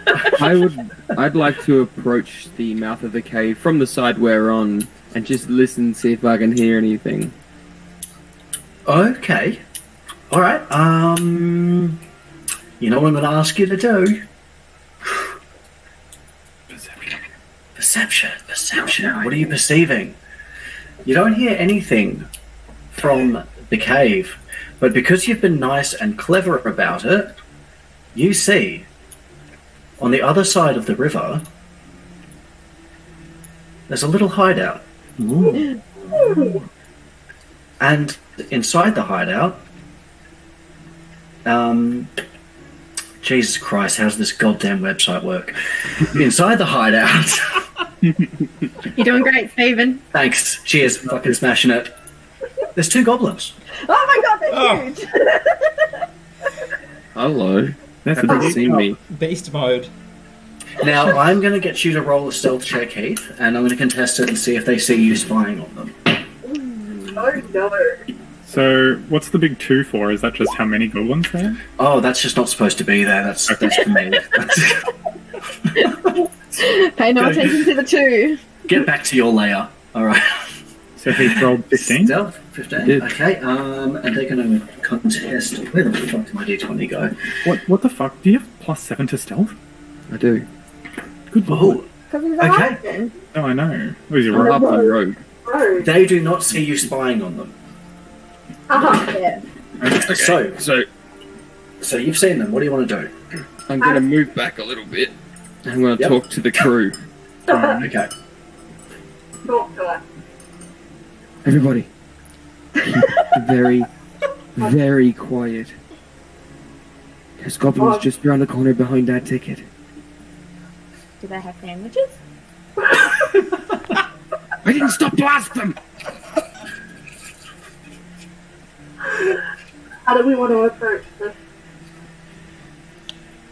I'd like to approach the mouth of the cave from the side we're on and just listen, see if I can hear anything. Okay. All right. You know what I'm going to ask you to do? Perception. What are you perceiving? You don't hear anything from the cave, but because you've been nice and clever about it, you see on the other side of the river there's a little hideout. Ooh. And inside the hideout, Jesus Christ, how's this goddamn website work? Inside the hideout. You're doing great, Stephen. Thanks. Cheers. Fucking smashing it. There's 2 goblins. Oh my god, that's huge! Hello. That's Haven't seen me. Beast mode. Now, I'm going to get you to roll a stealth check, Heath, and I'm going to contest it and see if they see you spying on them. Oh no. So, what's the big 2 for? Is that just how many goblins there are? Oh, that's just not supposed to be there. That's for me. Pay no attention to the 2. Get back to your layer. All right. So he rolled 15? Stealth, 15. Okay, and they're going to contest... Where the fuck did my d20 go? What the fuck? Do you have +7 to stealth? I do. Good lord. Because he's Okay. No, I know. Who's your I'm rogue? up on rogue. They do not see you spying on them. Yeah. Okay. So you've seen them. What do you want to do? I'm going to move back a little bit. I'm going to talk to the crew. Okay. Talk to us. Everybody. Keep very, very quiet. There's goblins just around the corner behind that ticket. Do they have sandwiches? I didn't stop to ask them! How do we want to approach this?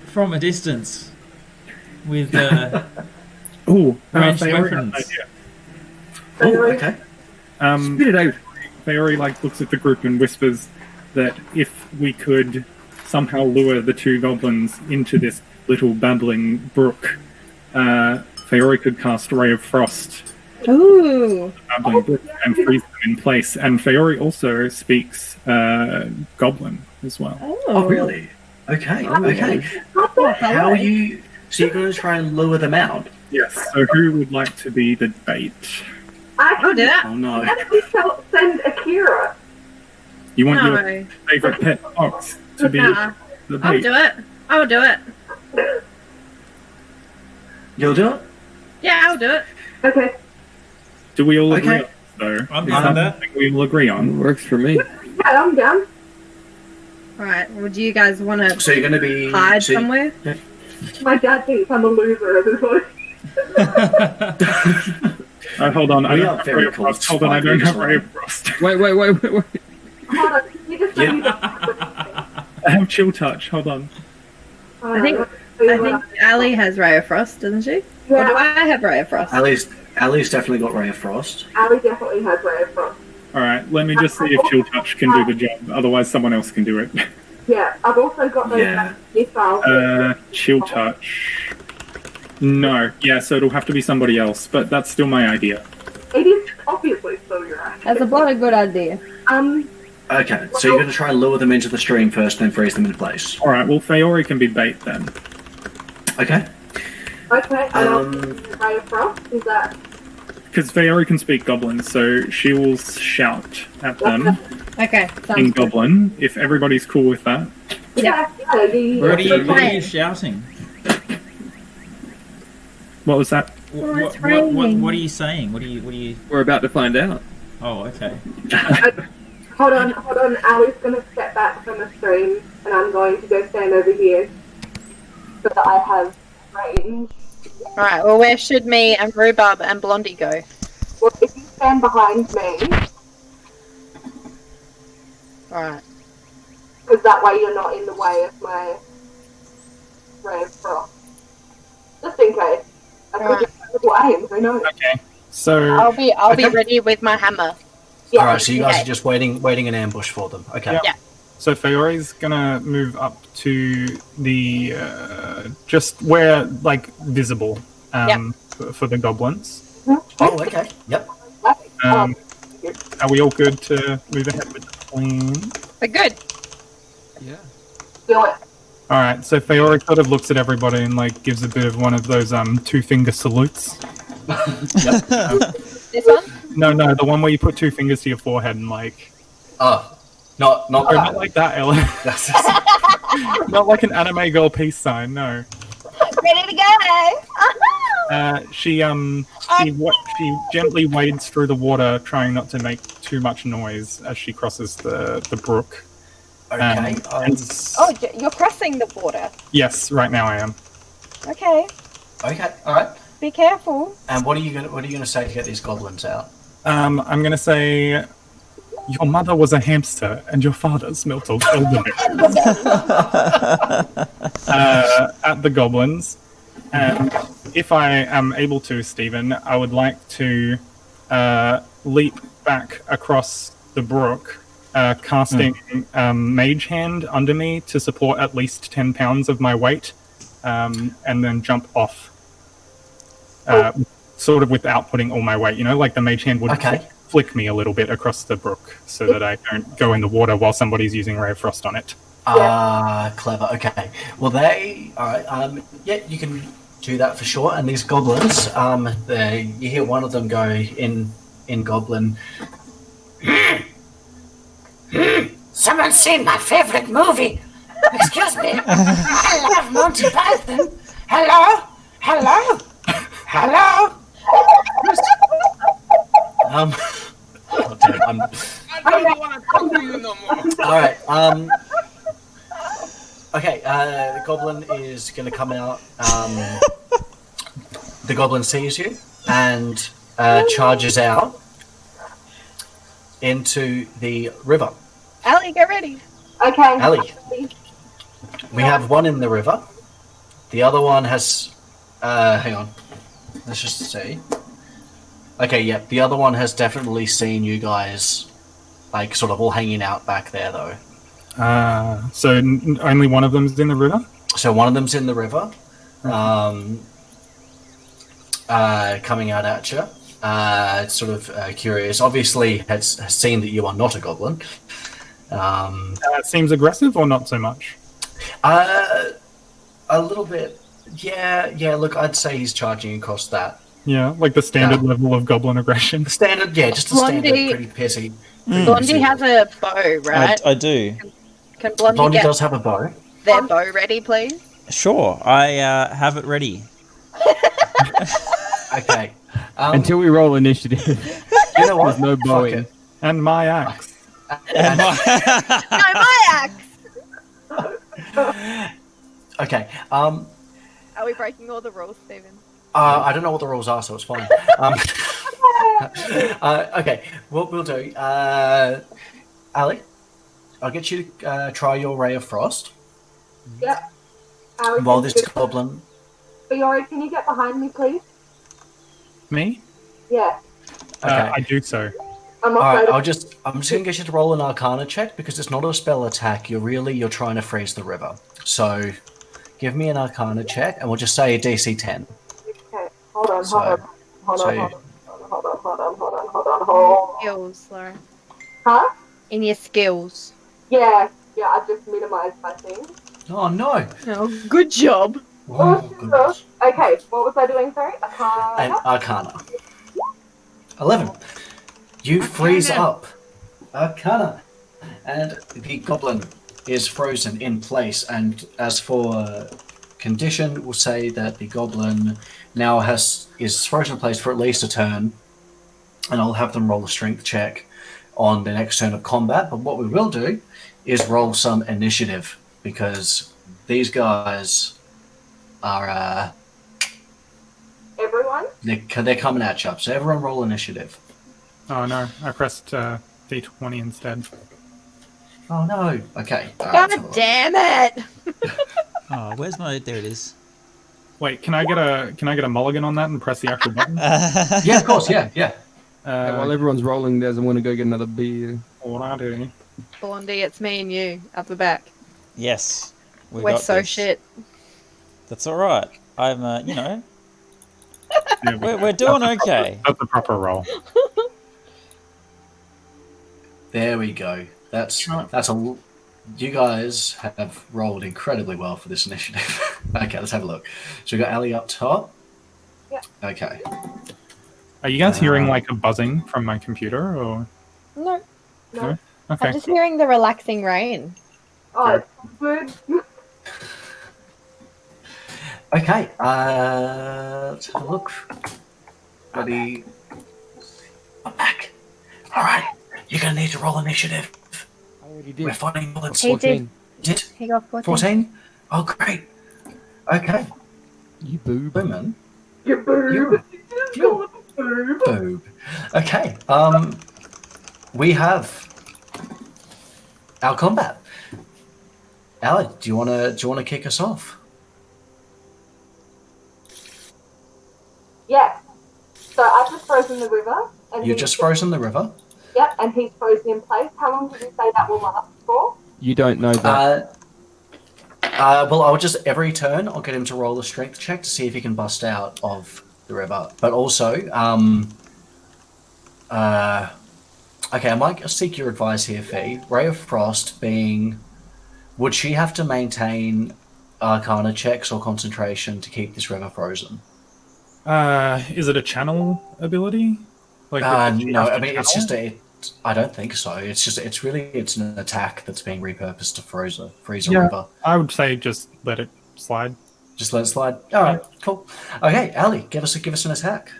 From a distance. With Ooh, ranged Theori has an weapons. idea. Oh, okay. Spit it out. Theori looks at the group and whispers that if we could somehow lure the 2 goblins into this little babbling brook, Theori could cast Ray of Frost Ooh. babbling brook and freeze them in place. And Theori also speaks Goblin as well. Oh, really? Okay, okay. How are you... So you're going to try and lure them out? Yes. So who would like to be the bait? I'll do it. Oh, no. How did we send Akira? You want your No. favourite pet ox to be Nah. the I'll bait? do it. I'll do it. You'll do it? Yeah, I'll do it. Okay. Do we all agree Okay. on this, though? I'm Is fine that with that. something we all agree on? Works for me. Yeah, I'm down. Alright, well, do you guys want to So you're going to be... hide so somewhere? My dad thinks I'm a loser at this point. Hold on, I We don't are have very Ray of cool Frost. Hold on, I don't have spiders, Ray of Frost. Wait. Hold on, you just Yeah. need to... I have Chill Touch, hold on. I think Ali has Ray of Frost, doesn't she? Yeah. Or do I have Ray of Frost? Ali's definitely got Ray of Frost. Ali definitely has Ray of Frost. Alright, let me just see if Chill Touch can do the job, otherwise someone else can do it. Yeah, I've also got those Yeah. missiles. Chill Touch. No, yeah, so it'll have to be somebody else, but that's still my idea. It is obviously still your idea. That's a bloody good idea. Okay, so you're going to try and lure them into the stream first, then freeze them in place. Alright, well, Theori can be bait then. Okay. Okay, and I'll use Ray of Frost. Is that... Because Theori can speak Goblin, so she will shout at them Okay, in sounds good. Goblin, if everybody's cool with that. Yeah, What are you Fine. shouting? What was that? it's raining. What are you saying? What are you? We're about to find out. Oh, okay. Hold on. Ali's going to step back from the stream, and I'm going to go stand over here so that I have range. Alright, well, where should me and Rhubarb and Blondie go? Well, if you stand behind me, Alright. because that way you're not in the way of my Ray of Frost. Just in case. I could just have flames, who knows? Okay, so... I'll be Okay. ready with my hammer. Yeah. Alright, so you guys Okay. are just waiting in ambush for them. Okay. Yeah. Yeah. So Feori's gonna move up to the just where like visible for the goblins. Oh, okay. Yep. Are we all good to move ahead with the plan? We're good. Yeah. Do it. All right. So Feori sort of looks at everybody and like gives a bit of one of those 2-finger salutes. This one? No, the one where you put 2 fingers to your forehead and like. Oh, not Oh, not like that, Ella. That's Not like an anime girl peace sign. No. Ready to go! She gently wades through the water, trying not to make too much noise as she crosses the brook. okay. Oh, you're crossing the water. Yes, right now I am. Okay, Okay. All right. be careful. And what are you gonna say to get these goblins out? I'm gonna say, your mother was a hamster and your father smelt of elderberry. At the goblins. And if I am able to, Stephen, I would like to leap back across the brook, casting Mage Hand under me to support at least 10 pounds of my weight, and then jump off, sort of without putting all my weight. You know, like the Mage Hand would flick me a little bit across the brook so that I don't go in the water while somebody's using Ray of Frost on it. Clever. Okay. Well, all right. Yeah, you can do that for sure. And these goblins, you hear one of them go in goblin. Someone's seen my favorite movie. Excuse me. I love Monty Python. Hello. Oh, damn, I don't want to talk to you no more. all right. Okay, the goblin is going to come out. The goblin sees you and charges out into the river. Allie, get ready. Okay. Allie, we have one in the river. The other one has... hang on. Let's just see. Okay, yep. The other one has definitely seen you guys, like, sort of all hanging out back there, though. So only one of them's in the river? So one of them's in the river, coming out at you, sort of curious. Obviously, has seen that you are not a goblin. Seems aggressive or not so much? A little bit. Yeah. Look, I'd say he's charging across that. Yeah, like the standard level of goblin aggression. Standard, yeah, just a standard, pretty pissy. Blondie has a bow, right? I do. Can Blondie, Blondie get does have a bow. their bow ready, please? Sure, I have it ready. Okay. Until we roll initiative, You know what? there's no Fuck bowing. it. And my axe. No, my axe! Okay. Are we breaking all the rules, Stephen? I don't know what the rules are, so it's fine. Okay, what we'll do, Ali, I'll get you to try your Ray of Frost. Yep. While this goblin... Fiore, can you get behind me, please? Me? Yeah. Okay. I do so. I'm Alright, offloading. I'm just gonna get you to roll an Arcana check because it's not a spell attack. You're trying to freeze the river. So, give me an Arcana check, and we'll just say a DC 10. Okay. Hold on. Skills, Laura. Huh? In your skills. Yeah, I just minimized my thing. Oh no! Oh, good job. Oh, goodness. Okay, what was I doing, sorry? Arcana. 11. You freeze up. Arcana. And the goblin is frozen in place. And as for condition, we'll say that the goblin now is frozen in place for at least a turn. And I'll have them roll a strength check on the next turn of combat. But what we will do is roll some initiative. Because these guys are... Everyone? They're coming at you. So everyone roll initiative. Oh no, I pressed D20 instead. Oh no. Okay. God damn it! Oh, where's my? There it is. Wait, can I get a mulligan on that and press the actual button? Yeah, of course. Yeah. While everyone's rolling theirs, I'm going to go get another beer. Alrighty. Blondie, it's me and you up the back. Yes. We're got so this. shit. That's all right. I'm, Yeah, we're doing okay. That's a proper roll. There we go. That's a. You guys have rolled incredibly well for this initiative. Okay, let's have a look. So we got Ali up top. Yeah. Okay. Are you guys hearing like a buzzing from my computer or No, no? Okay. I'm just hearing the relaxing rain. Oh, it's good. Okay. Let's have a look. Buddy, I'm back. All right. You're gonna need to roll initiative. I already did. We're fighting more than He did. 14. Did He got 14. 14? Oh, great. Okay. You boob. Women. You boob. You're Boob. boob. Okay. We have our combat. Ali, do you wanna kick us off? Yes. So I've just frozen the river. And You've just frozen the river. Yep, and he's frozen in place. How long did you say that will last for? You don't know that. Well, I'll just every turn I'll get him to roll a strength check to see if he can bust out of the river. But also, okay, I might seek your advice here, Fee. Ray of Frost being, would she have to maintain Arcana checks or concentration to keep this river frozen? Is it a channel ability? Like No, I mean it's just I don't think so. It's an attack that's being repurposed to freeze a river. I would say just let it slide. Just let it slide. All right, cool. Okay, Ali, give us an attack.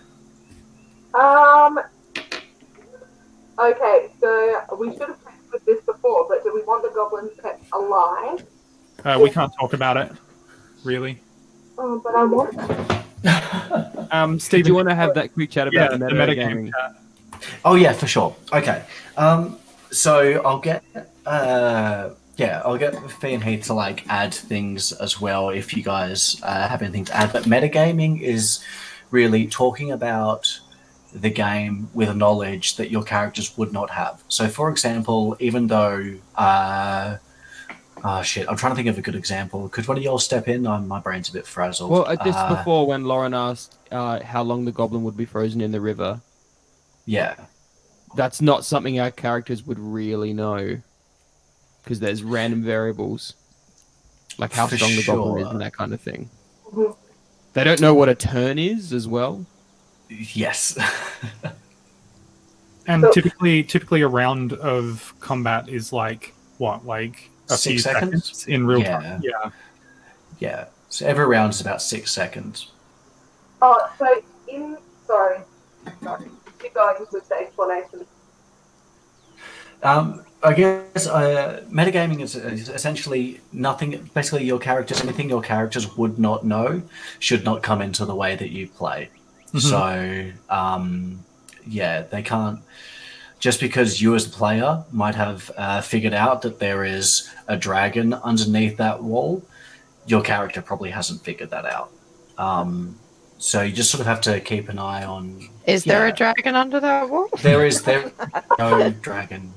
Okay, so we should have with this before, but do we want the goblins kept alive? We can't talk about it, really. Oh, but I want. Steve, Do you want to have that quick chat about the metagaming? Oh yeah, for sure. Okay. So I'll get Fee and Heath to like add things as well if you guys have anything to add. But metagaming is really talking about the game with a knowledge that your characters would not have. So for example, even though I'm trying to think of a good example. Could one of y'all step in? My brain's a bit frazzled. Well, just before when Lauren asked how long the goblin would be frozen in the river, Yeah. that's not something our characters would really know because there's random variables like how For strong the goblin is sure. and that kind of thing. Mhm. They don't know what a turn is as well. Yes. And So- typically a round of combat is like what, like a 6 few seconds? seconds in real Yeah. time. Yeah. Yeah. So every round is about 6 seconds. Oh, so sorry. Keep going with the explanation. I guess metagaming is essentially nothing. Basically, anything your characters would not know should not come into the way that you play. So, they can't. Just because you as a player might have figured out that there is a dragon underneath that wall, your character probably hasn't figured that out. So you just sort of have to keep an eye on. Is there a dragon under that wall? There no dragon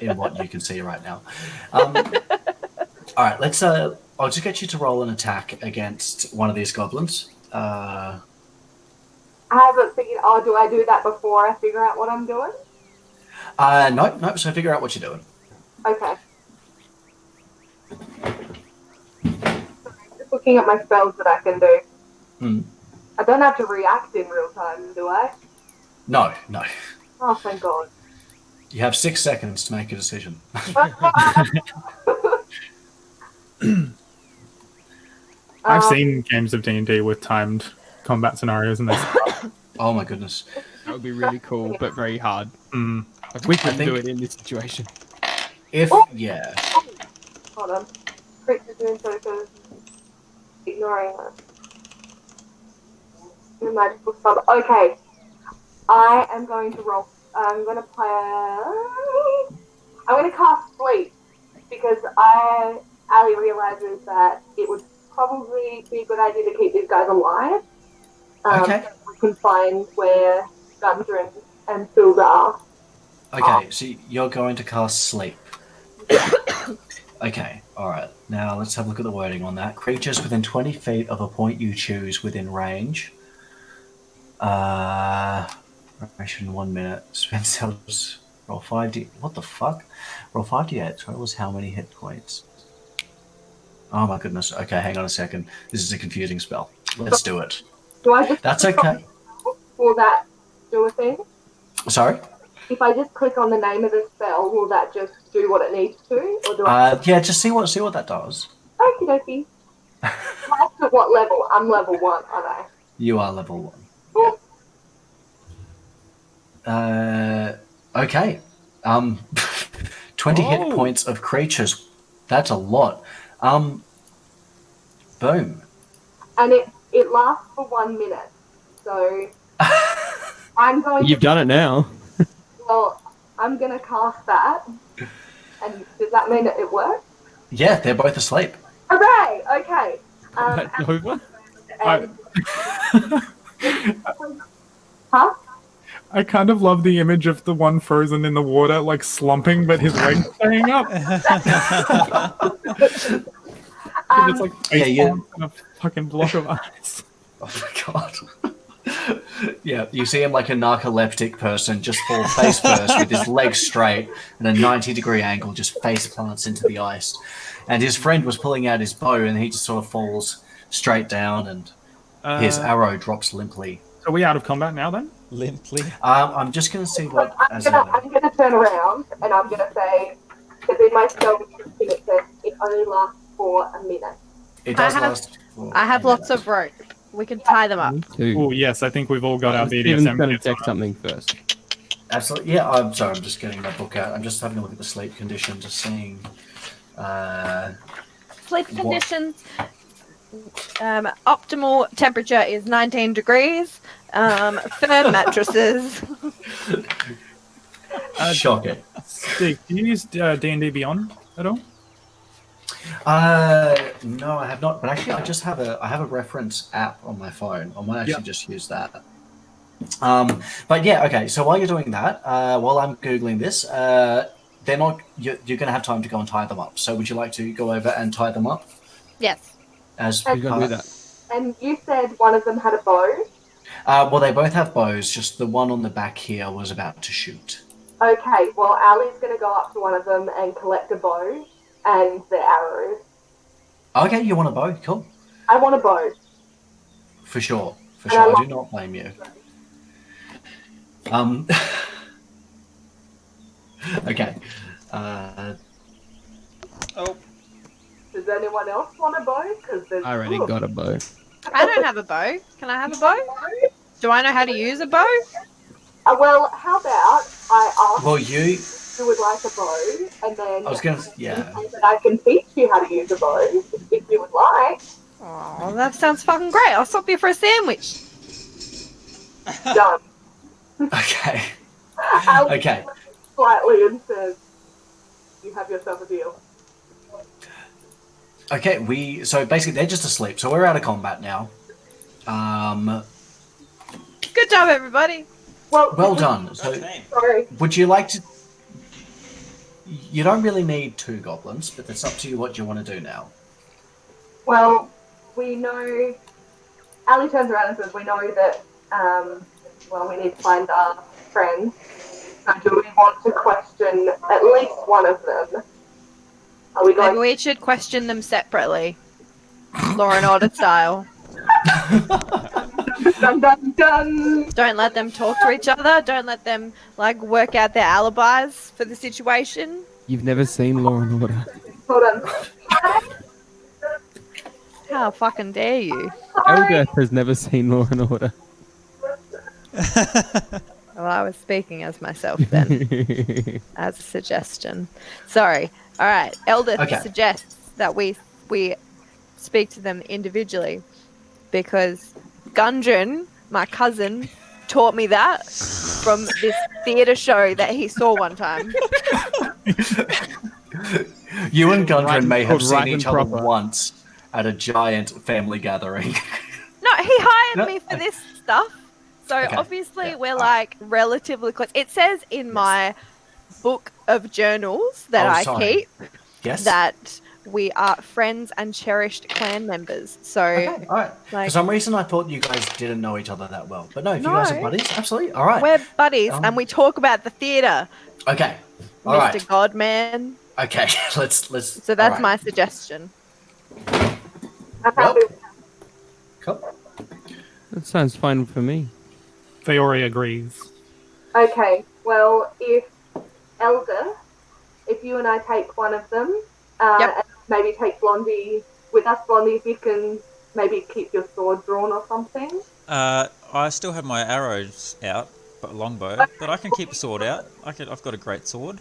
in what you can see right now. All right, let's. I'll just get you to roll an attack against one of these goblins. I haven't figured. Oh, do I do that before I figure out what I'm doing? No. So figure out what you're doing. Okay. Just looking at my spells that I can do. I don't have to react in real time, do I? No. Oh, thank God. You have 6 seconds to make a decision. I've seen games of D&D with timed combat scenarios and this. Oh my goodness. That would be really cool, but very hard. Mm. Like, we couldn't think- do it in this situation. Hold on. Creatures doing so ignoring that. The magical spell. Okay. I am going to roll. I'm going to play. I'm going to cast Sleep because Ali realizes that it would probably be a good idea to keep these guys alive. Okay. So we can find where Gundren and Phil are. Okay, so you're going to cast sleep. Okay, alright. Now let's have a look at the wording on that. Creatures within 20 feet of a point you choose within range. Duration 1 minute. Spend cells. Roll 5d. What the fuck? Roll 5d8. Totals how many hit points? Oh my goodness. Okay, hang on a second. This is a confusing spell. Let's do it. Do I just That's okay. will that do a thing? Sorry? If I just click on the name of the spell, will that just do what it needs to? Or do I Yeah, just see what that does. Okie dokie. Cast at what level? I'm level 1, aren't I? You are level 1. Cool. Okay. 20 hit Oh. points of creatures. That's a lot. Boom. And it lasts for 1 minute. So I'm going You've done it now. Well, I'm going to cast that. And does that mean that it works? Yeah, they're both asleep. Hooray! Okay. That's over. And, huh? I kind of love the image of the one frozen in the water, like slumping, but his legs staying up. It's like Yeah, you- on a fucking block of ice. Oh my god. Yeah, you see him like a narcoleptic person just fall face first with his legs straight and a 90-degree angle just face plants into the ice. And his friend was pulling out his bow and he just sort of falls straight down and his arrow drops limply. Are we out of combat now then? Limply. I'm just going to see what... I'm gonna turn around and I'm gonna say, because in my spell description it says it only lasts for a minute. It does I have- last... for I have a lots minute. of rope. We can tie them up. Me too. Oh yes, I think we've all got our Steven's BDSM. going to kits check on. something first. Absolutely. Yeah, I'm sorry, I'm just getting my book out. I'm just having a look at the sleep condition, just seeing... Sleep What? conditions. Optimal temperature is 19 degrees. Firm mattresses. Shocking. Steve, do you use D&D Beyond at all? No, I have not. But actually, I have a reference app on my phone. I might actually Yep. just use that. But yeah, okay. So while you're doing that, while I'm googling this, they're not. You're going to have time to go and tie them up. So would you like to go over and tie them up? Yes. As Who's going to do that? And you said one of them had a bow. Well, they both have bows. Just the one on the back here was about to shoot. Okay, well, Ali's going to go up to one of them and collect a bow and the arrows. Okay, you want a bow? Cool. I want a bow. For sure. For And I sure. I like- do not blame you. Okay. Oh. Does anyone else want a bow? Because there's I already got a bow. I don't have a bow. Can I have a bow? Do I know how to use a bow? Well, how about I ask Well, you. if you would like a bow, and then I was going to. you Yeah. say that I can teach you how to use a bow if you would like. Oh, that sounds fucking great. I'll stop you for a sandwich. Done. Okay. Ali Okay. slightly and says, "You have yourself a deal." Okay, so basically they're just asleep, so we're out of combat now. Good job, everybody. Well done. So Okay. Sorry. would you like to... You don't really need 2 goblins, but it's up to you what you want to do now. Well, we know. Ali turns around and says, "We know that. Well, we need to find our friends. So, do we want to question at least one of them? Are we Maybe going? we should question them separately. Law and Order style. Dun dun dun. Don't let them talk to each other. Don't let them, like, work out their alibis for the situation. You've never seen Law and Order. Hold on. How fucking dare you? Elder has never seen Law and Order. Well, I was speaking as myself then, as a suggestion. Sorry. All right. Eldith Okay. suggests that we speak to them individually because Gundren, my cousin, taught me that from this theatre show that he saw one time. You and Gundren Right- may have called seen right each and other proper. once at a giant family gathering. No, he hired No. me for this stuff. So Okay. obviously Yeah. we're like relatively close. It says in my book of journals that I sorry. keep Yes. that we are friends and cherished clan members. So, Okay, all right. like, For some reason, I thought you guys didn't know each other that well, but no, if you guys are No. buddies, absolutely. All right. we're buddies and we talk about the theatre, Okay. All Mr. right. Godman. Okay. Let's. So all that's right. my suggestion. I'm Well, happy with cool. That sounds fine for me. Feori agrees. Okay, well, if Elder, if you and I take one of them, Yep. and maybe take Blondie with us, Blondie, if you can maybe keep your sword drawn or something. I still have my arrows out, but longbow. But I can keep the sword out. I've got a great sword.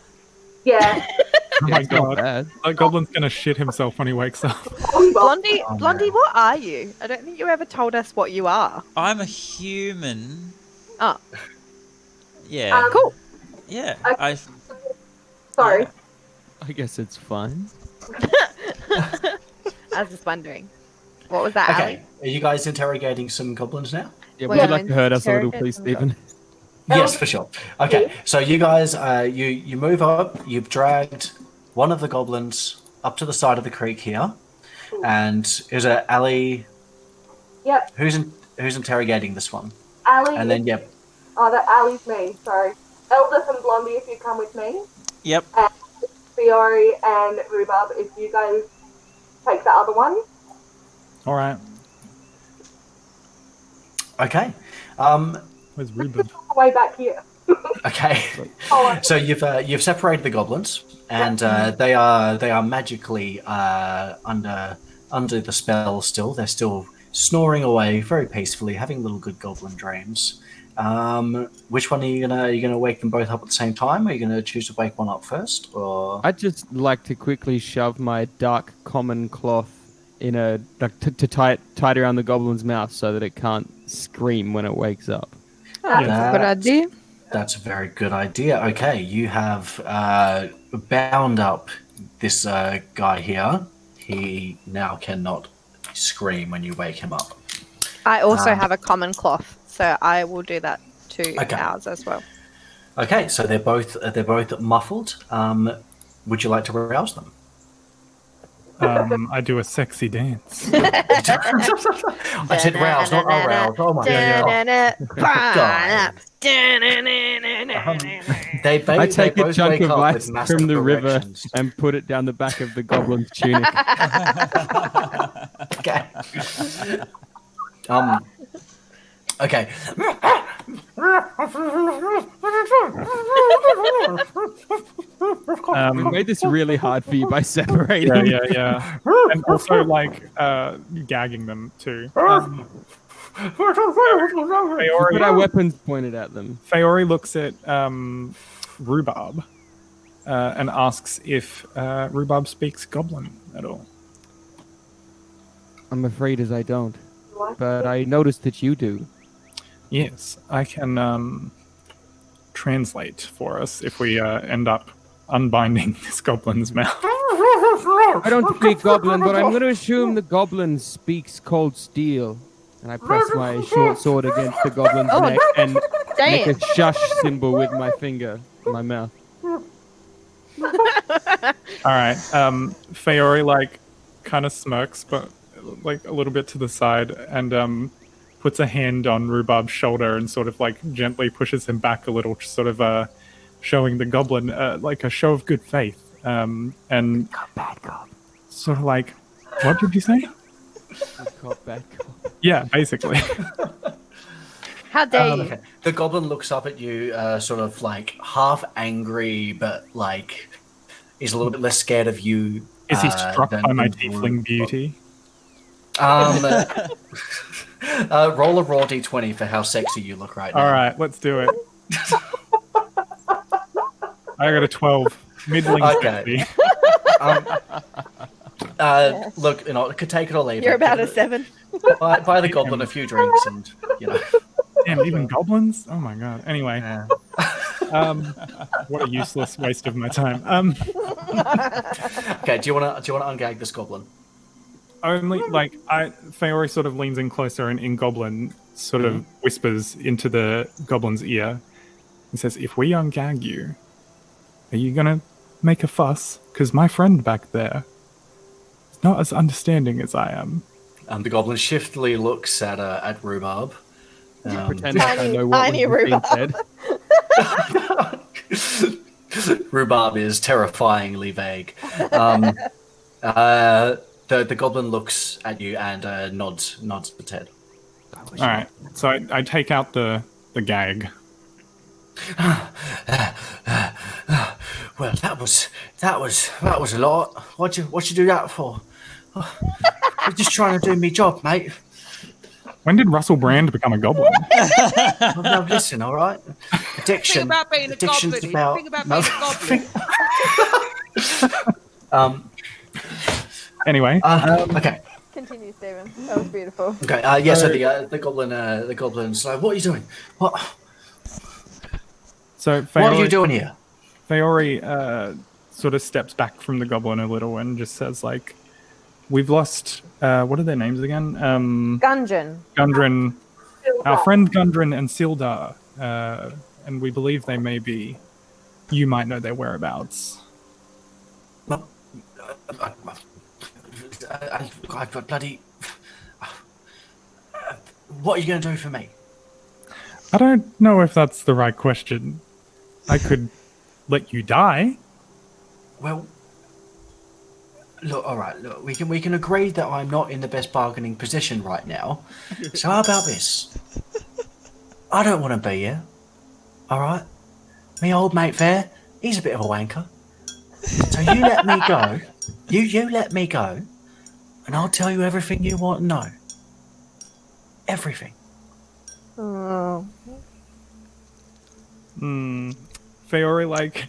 Yeah. Oh my It's not god. bad. That goblin's gonna shit himself when he wakes up. Blondie, Oh, Blondie, man. what are you? I don't think you ever told us what you are. I'm a human. Oh, Yeah. cool. Yeah. Okay. Sorry. I guess it's fine. I was just wondering. What was that, Okay. Ali? Are you guys interrogating some goblins now? Yeah, Well, would you like to hurt us a little, interrogate please, them, Stephen? Yes, for sure. Okay, so you guys, you move up. You've dragged one of the goblins up to the side of the creek here, and is it Ali? Yep, Who's interrogating this one? Ali. And then yep. Oh, that Ali's me. Sorry. Eldith and Blondie, if you come with me. Yep. And Fiore and Rhubarb, if you guys take the other one. All right. Okay. Where's Rhubarb? Way back here. Okay. Oh, So you've separated the goblins, and they are magically under the spell still. They're still snoring away very peacefully, having little good goblin dreams. Which one are you gonna wake them both up at the same time? Or are you gonna choose to wake one up first, or? I'd just like to quickly shove my dark common cloth in to tie it around the goblin's mouth so that it can't scream when it wakes up. That's a good idea. That's a very good idea. Okay, you have bound up this guy here. He now cannot scream when you wake him up. I also have a common cloth, so I will do that to Okay. ours as well. Okay, so they're both muffled. Would you like to rouse them? I do a sexy dance. I said rouse, not arouse. Oh my god! They I take a both chunk wake of up ice with massive from the river erections. and put it down the back of the goblin's tunic. Okay. Okay. We made this really hard for you by separating. Yeah. And also, like, gagging them, too. Put our weapons pointed at them. Feori looks at Rhubarb and asks if Rhubarb speaks Goblin at all. I'm afraid as I don't. But I noticed that you do. Yes, I can translate for us if we end up unbinding this goblin's mouth. I don't speak goblin, but I'm going to assume the goblin speaks cold steel. And I press my short sword against the goblin's neck and make a shush symbol with my finger in my mouth. All right. Feori, like, kind of smirks, but, like, a little bit to the side and puts a hand on Rhubarb's shoulder and sort of, like, gently pushes him back a little, sort of showing the goblin, like, a show of good faith. And Bad cop. sort of like, what did you say? Good cop, bad cop. Yeah, basically. How dare you? Okay. The goblin looks up at you, sort of like half angry, but like is a little bit less scared of you. Is he struck than by my the tiefling beauty? Roll a raw d20 for how sexy you look right now. All right, let's do it. I got a 12. Middling Okay. sexy. Look, you know, it could take it or leave You're it. about a 7. Buy the goblin a few drinks, and you know. Damn, even goblins? Oh my god. Anyway, Yeah. what a useless waste of my time. Okay, do you wanna ungag this goblin? Only like Feori sort of leans in closer and in goblin sort of whispers into the goblin's ear and says, "If we ungag you, Are you gonna make a fuss? Because my friend back there is not as understanding as I am. The goblin shiftily looks at Rhubarb. Pretend like I know what Tiny was being Rhubarb. said. Rhubarb is terrifyingly vague. The goblin looks at you and nods its head. All right, so I take out the gag. Well, that was a lot. What'd you do that for? You're just trying to do me job, mate. When did Russell Brand become a goblin? No, listen, all right. Addiction. Think about being a Addiction's goblin. about. Think about being a goblin. Anyway, Okay. Continue, Stephen. That was beautiful. Okay. So the goblin's like, what are you doing? What so are you doing here? Feori sort of steps back from the goblin a little and just says, like, we've lost, what are their names again? Gungeon. Gundren, our friend Gundren and Sildar, and we believe they may be, you might know their whereabouts. I bloody. What are you going to do for me? I don't know if that's the right question. I could let you die. Well, look, all right. Look, we can agree that I'm not in the best bargaining position right now. So how about this? I don't want to be here. All right. Me old mate there, he's a bit of a wanker. So you let me go. You let me go, and I'll tell you everything you want to know. Everything. Oh. Feori, like,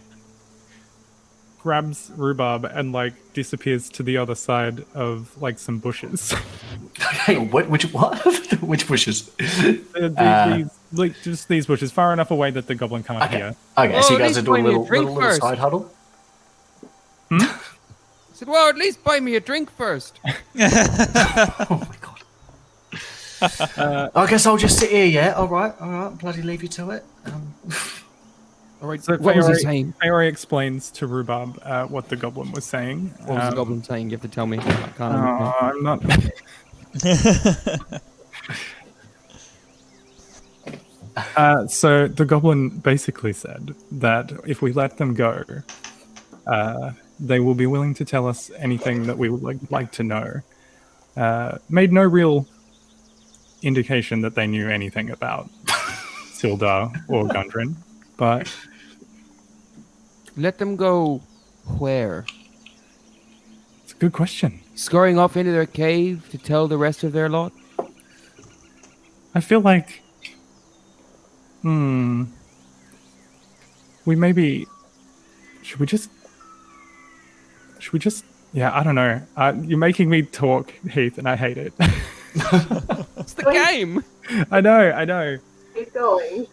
grabs Rhubarb and, like, disappears to the other side of, like, some bushes. Hang on, which what? Which bushes? Just these bushes, far enough away that the goblin can't hear. Okay, so you at guys least are doing buy a me a little drink first. side huddle? I said, well, at least buy me a drink first. Oh my god. I guess I'll just sit here, yeah? Alright, bloody leave you to it. All right, So what was he saying? Feori explains to Rhubarb what the goblin was saying. What was the goblin saying? You have to tell me. I can't understand. I'm not... So the goblin basically said that if we let them go, they will be willing to tell us anything that we would like to know. Made no real indication that they knew anything about Sildar or Gundren, but Let them go where? it's a good question. Scurrying off into their cave to tell the rest of their lot? I feel like, we maybe should we just? Yeah, I don't know. You're making me talk, Heath, and I hate it. It's the game. I know. Keep going.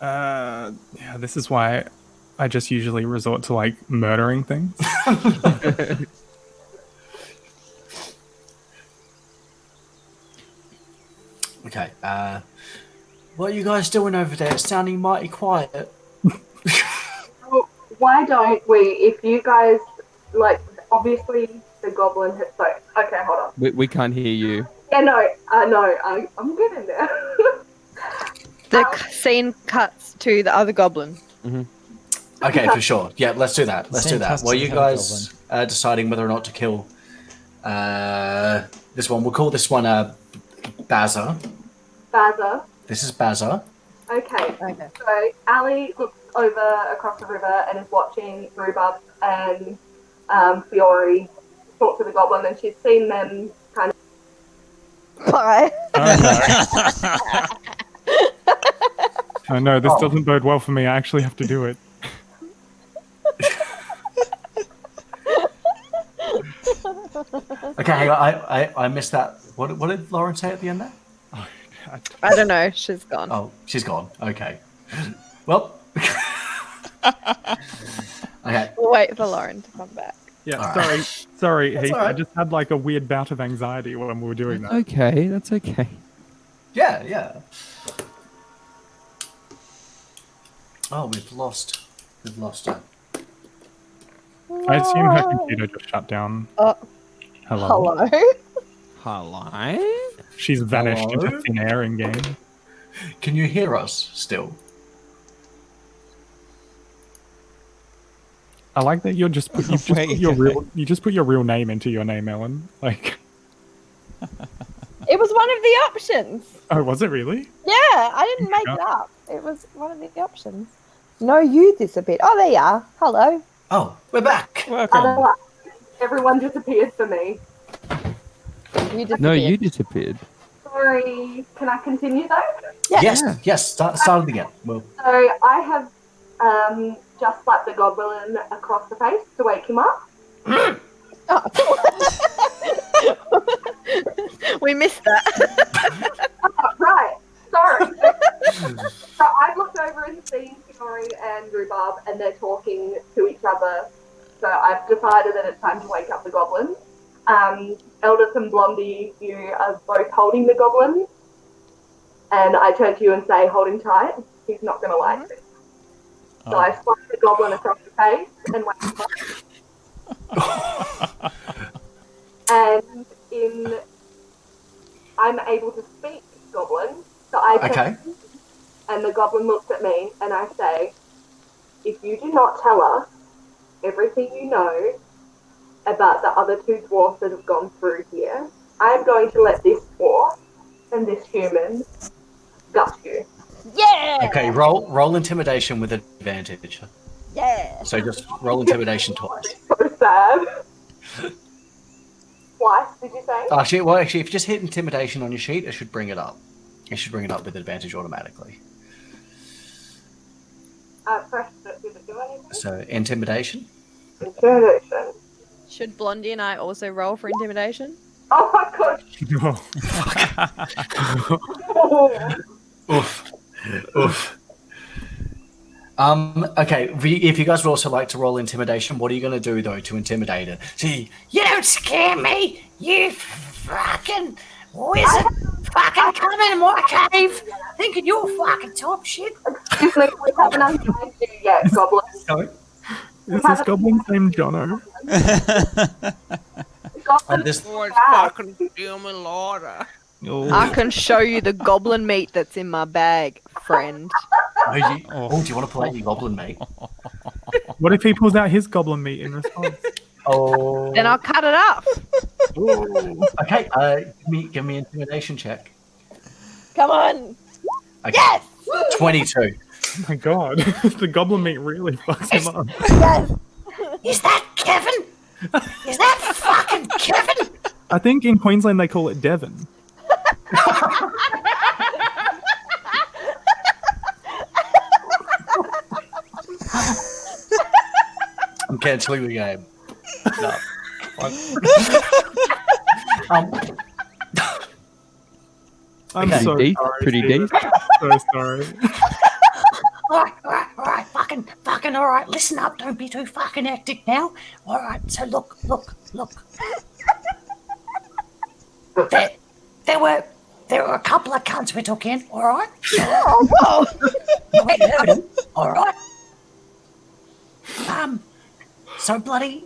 Yeah, this is why I just usually resort to, like, murdering things. Okay, what are you guys doing over there? It's sounding mighty quiet. Well, why don't we, if you guys, like, obviously the goblin has, like, okay, hold on. We can't hear you. Yeah, no, I'm getting there. The scene cuts to the other goblin. Okay, for sure. Yeah, let's do that. Let's do Same that. custom While you for guys deciding whether or not to kill this one, we'll call this one Bazza. Baza. This is Bazza. Okay. Okay. So Ali looks over across the river and is watching Rhubarb and Fiore talk to the goblin, and she's seen them kind of. Bye. Oh no, this doesn't bode well for me. I actually have to do it. Okay, hang on. I missed that. What did Lauren say at the end there? I don't know. She's gone. Oh, she's gone. Okay. Well. Okay. We'll wait for Lauren to come back. Yeah, All sorry, That's Heath. all right. I just had, like, a weird bout of anxiety when we were doing that. Okay, that's okay. Yeah. Oh, we've lost her. I assume her computer just shut down. Hello. Hello. Hello? She's vanished Hello? into thin air in game. Can you hear us still? I like that you just put your real name into your name, Ellen. Like, It was one of the options. oh, was it really? Yeah, I didn't make it up. It was one of the options. No, you disappeared. Oh, there you are. Hello. Oh, we're back. Welcome. Everyone disappeared for me. You disappeared. No, you disappeared. Sorry. Can I continue though? Yes. Start it again. Well, So I have just slapped the goblin across the face to wake him up. We missed that. Oh, right. Sorry. So I've looked over and seen Fiori and Rhubarb, and they're talking to each other. So I've decided that it's time to wake up the goblin. Eldest and Blondie, you are both holding the goblin. And I turn to you and say, hold him tight. He's not going to like this. So I slap the goblin across the face and wake him up. And I'm able to speak goblin. So I turn and the goblin looks at me and I say, if you do not tell us everything you know about the other two dwarfs that have gone through here, I'm going to let this dwarf and this human gut you. Yeah. okay. Roll intimidation with advantage. Yeah. So just roll intimidation twice. So sad. Twice, did you say? Actually, if you just hit intimidation on your sheet, it should bring it up. It should bring it up with advantage automatically. Press it. Did it do anything? So intimidation. Intimidation. Should Blondie and I also roll for intimidation? Oh my gosh. Oof. Oof. Okay, if you guys would also like to roll intimidation, what are you going to do, though, to intimidate it? See, you don't scare me, you fucking wizard. Fucking come in my cave thinking you're fucking top shit. Excuse me, we haven't untied you yet, goblin. Sorry? Is this goblin's name Jono? Goblin this- fucking human Laura. I can show you the goblin meat that's in my bag, friend. Do you want to pull out your goblin, mate? What if he pulls out his goblin meat in response? Oh. Then I'll cut it up. Okay, give me intimidation check. Come on. Okay. Yes. 22. Oh my god, the goblin meat really fucks him up. Yes. Is that Kevin? Is that fucking Kevin? I think in Queensland they call it Devon. I'm cancelling the game. No. I'm Okay. so Deep, sorry. pretty Steven. deep. So sorry. Alright, fucking alright, listen up, don't be too fucking hectic now. Alright, so look. There were a couple of cunts we took in, alright? Oh, We heard them, alright? So bloody,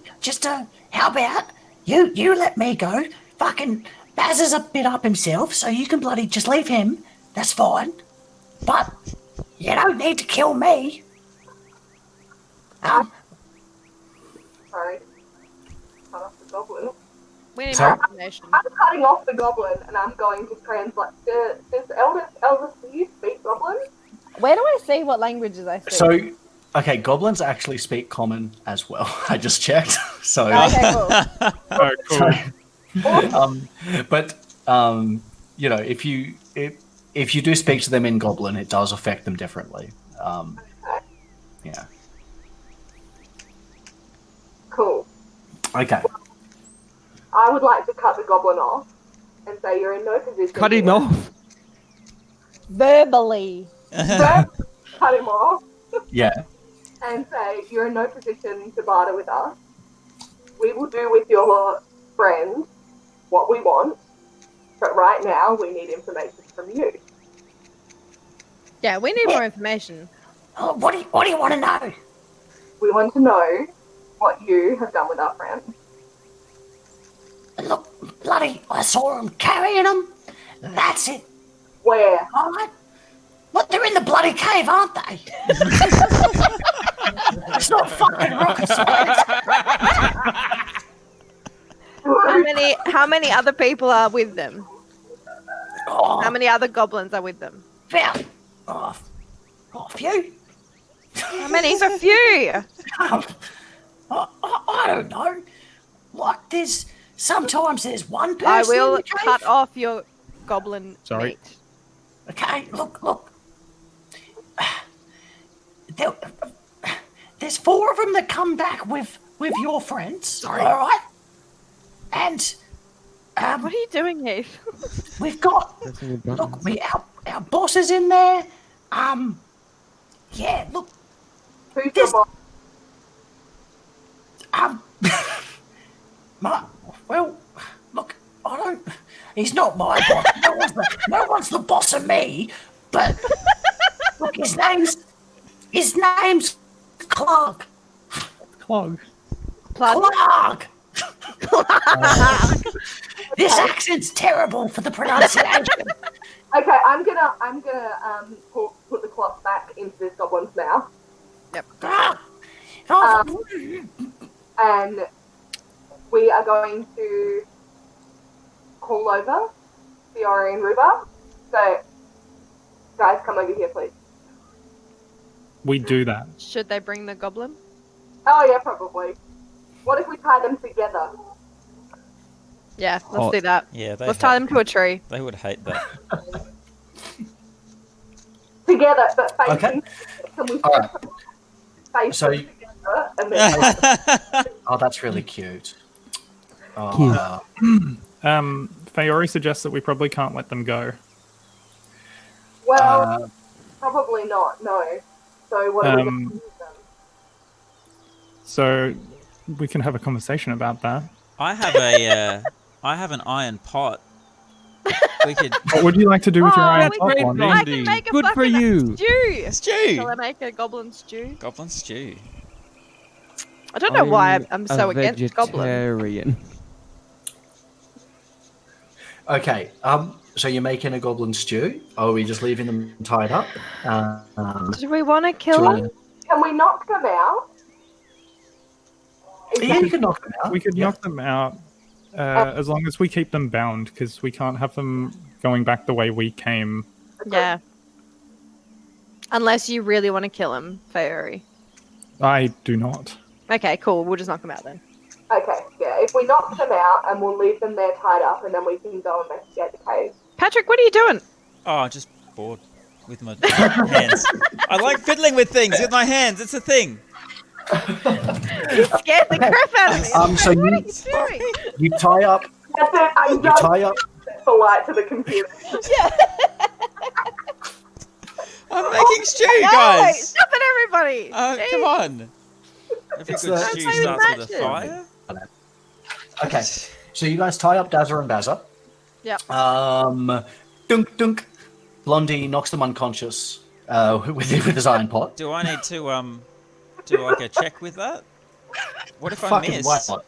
how about you let me go? Fucking Baz is a bit up himself, so you can bloody just leave him. That's fine. But you don't need to kill me. Sorry. Cut off the goblin. we need Sorry? more information. I'm cutting off the goblin and I'm going to translate. Does Eldest, do you speak goblin? Where do I see what languages I speak? So, okay, goblins actually speak common as well. I just checked. So, Okay, cool. Oh, cool. you know, if you do speak to them in goblin, it does affect them differently. Yeah. Cool. Okay. I would like to cut the goblin off and say you're in no position. Cut him off. Verbally. Cut him off Yeah. and say you're in no position to barter with us. We will do with your friend what we want, but right now we need information from you. Yeah, we need more information. What do you want to know? We want to know what you have done with our friend. Look, bloody, I saw him carrying them. That's it. Where? All right. What, they're in the bloody cave, aren't they? It's not fucking rocket science. How many other people are with them? Oh, How many other goblins are with them? about a few. How many's a few? I don't know. Like, sometimes there's one person I in will the cave. cut off your goblin Sorry. meat. Okay, look. There's 4 of them that come back with your friends. Sorry. All right. And What are you doing, Heath? we've got our boss is in there. Yeah. Look. Who's your boss? Look. I don't. He's not my boss. No one's the boss of me. But look, his name's Clark. Clog. Clark. This accent's terrible for the pronunciation. Okay, I'm gonna put the cloth back into this goblin's mouth. And we are going to call over Fiore and Ruba. So, guys, come over here, please. We do that. Should they bring the goblin? Oh, yeah, probably. What if we tie them together? Yeah, let's do that. Yeah, Let's tie them to a tree. They would hate that. Together, but facing. Okay. Can we All right. face So them you- together and then Oh, that's really cute. Oh, Fiore suggests that we probably can't let them go. Well, probably not, no. So what are we going to do with them? So we can have a conversation about that. I have an iron pot. We could What would you like to do with your iron we pot, can- Blondie? I can make a Good for fucking you. stew. stew. Shall I make a goblin stew? Goblin stew. I don't know why I'm so a against goblin. vegetarian. okay. So you're making a goblin stew? Or are we just leaving them tied up? Do we want to kill Do him? Can we knock them out? Yeah, you can knock them out. We could knock them out as long as we keep them bound, because we can't have them going back the way we came. Yeah. Unless you really want to kill him, Fiore. I do not. Okay, cool. We'll just knock him out then. Okay, yeah. If we knock them out and we'll leave them there tied up and then we can go investigate the cave. Patrick, what are you doing? Oh, just bored with my hands. I like fiddling with things with my hands. It's a thing. You scared the crap out of me. So What are you doing? you tie up. That's it. I'm You just tie up. the light to the computer. I'm making stew, No, guys. stop it, everybody. Oh, come on. Every It's good a- stew Don't starts play with with a fire. Okay. So you guys tie up Dazza and Bazza. Yep. Dunk dunk. Blondie knocks them unconscious with his iron pot. Do I need to do like a check with that? What if I Fucking miss? why not?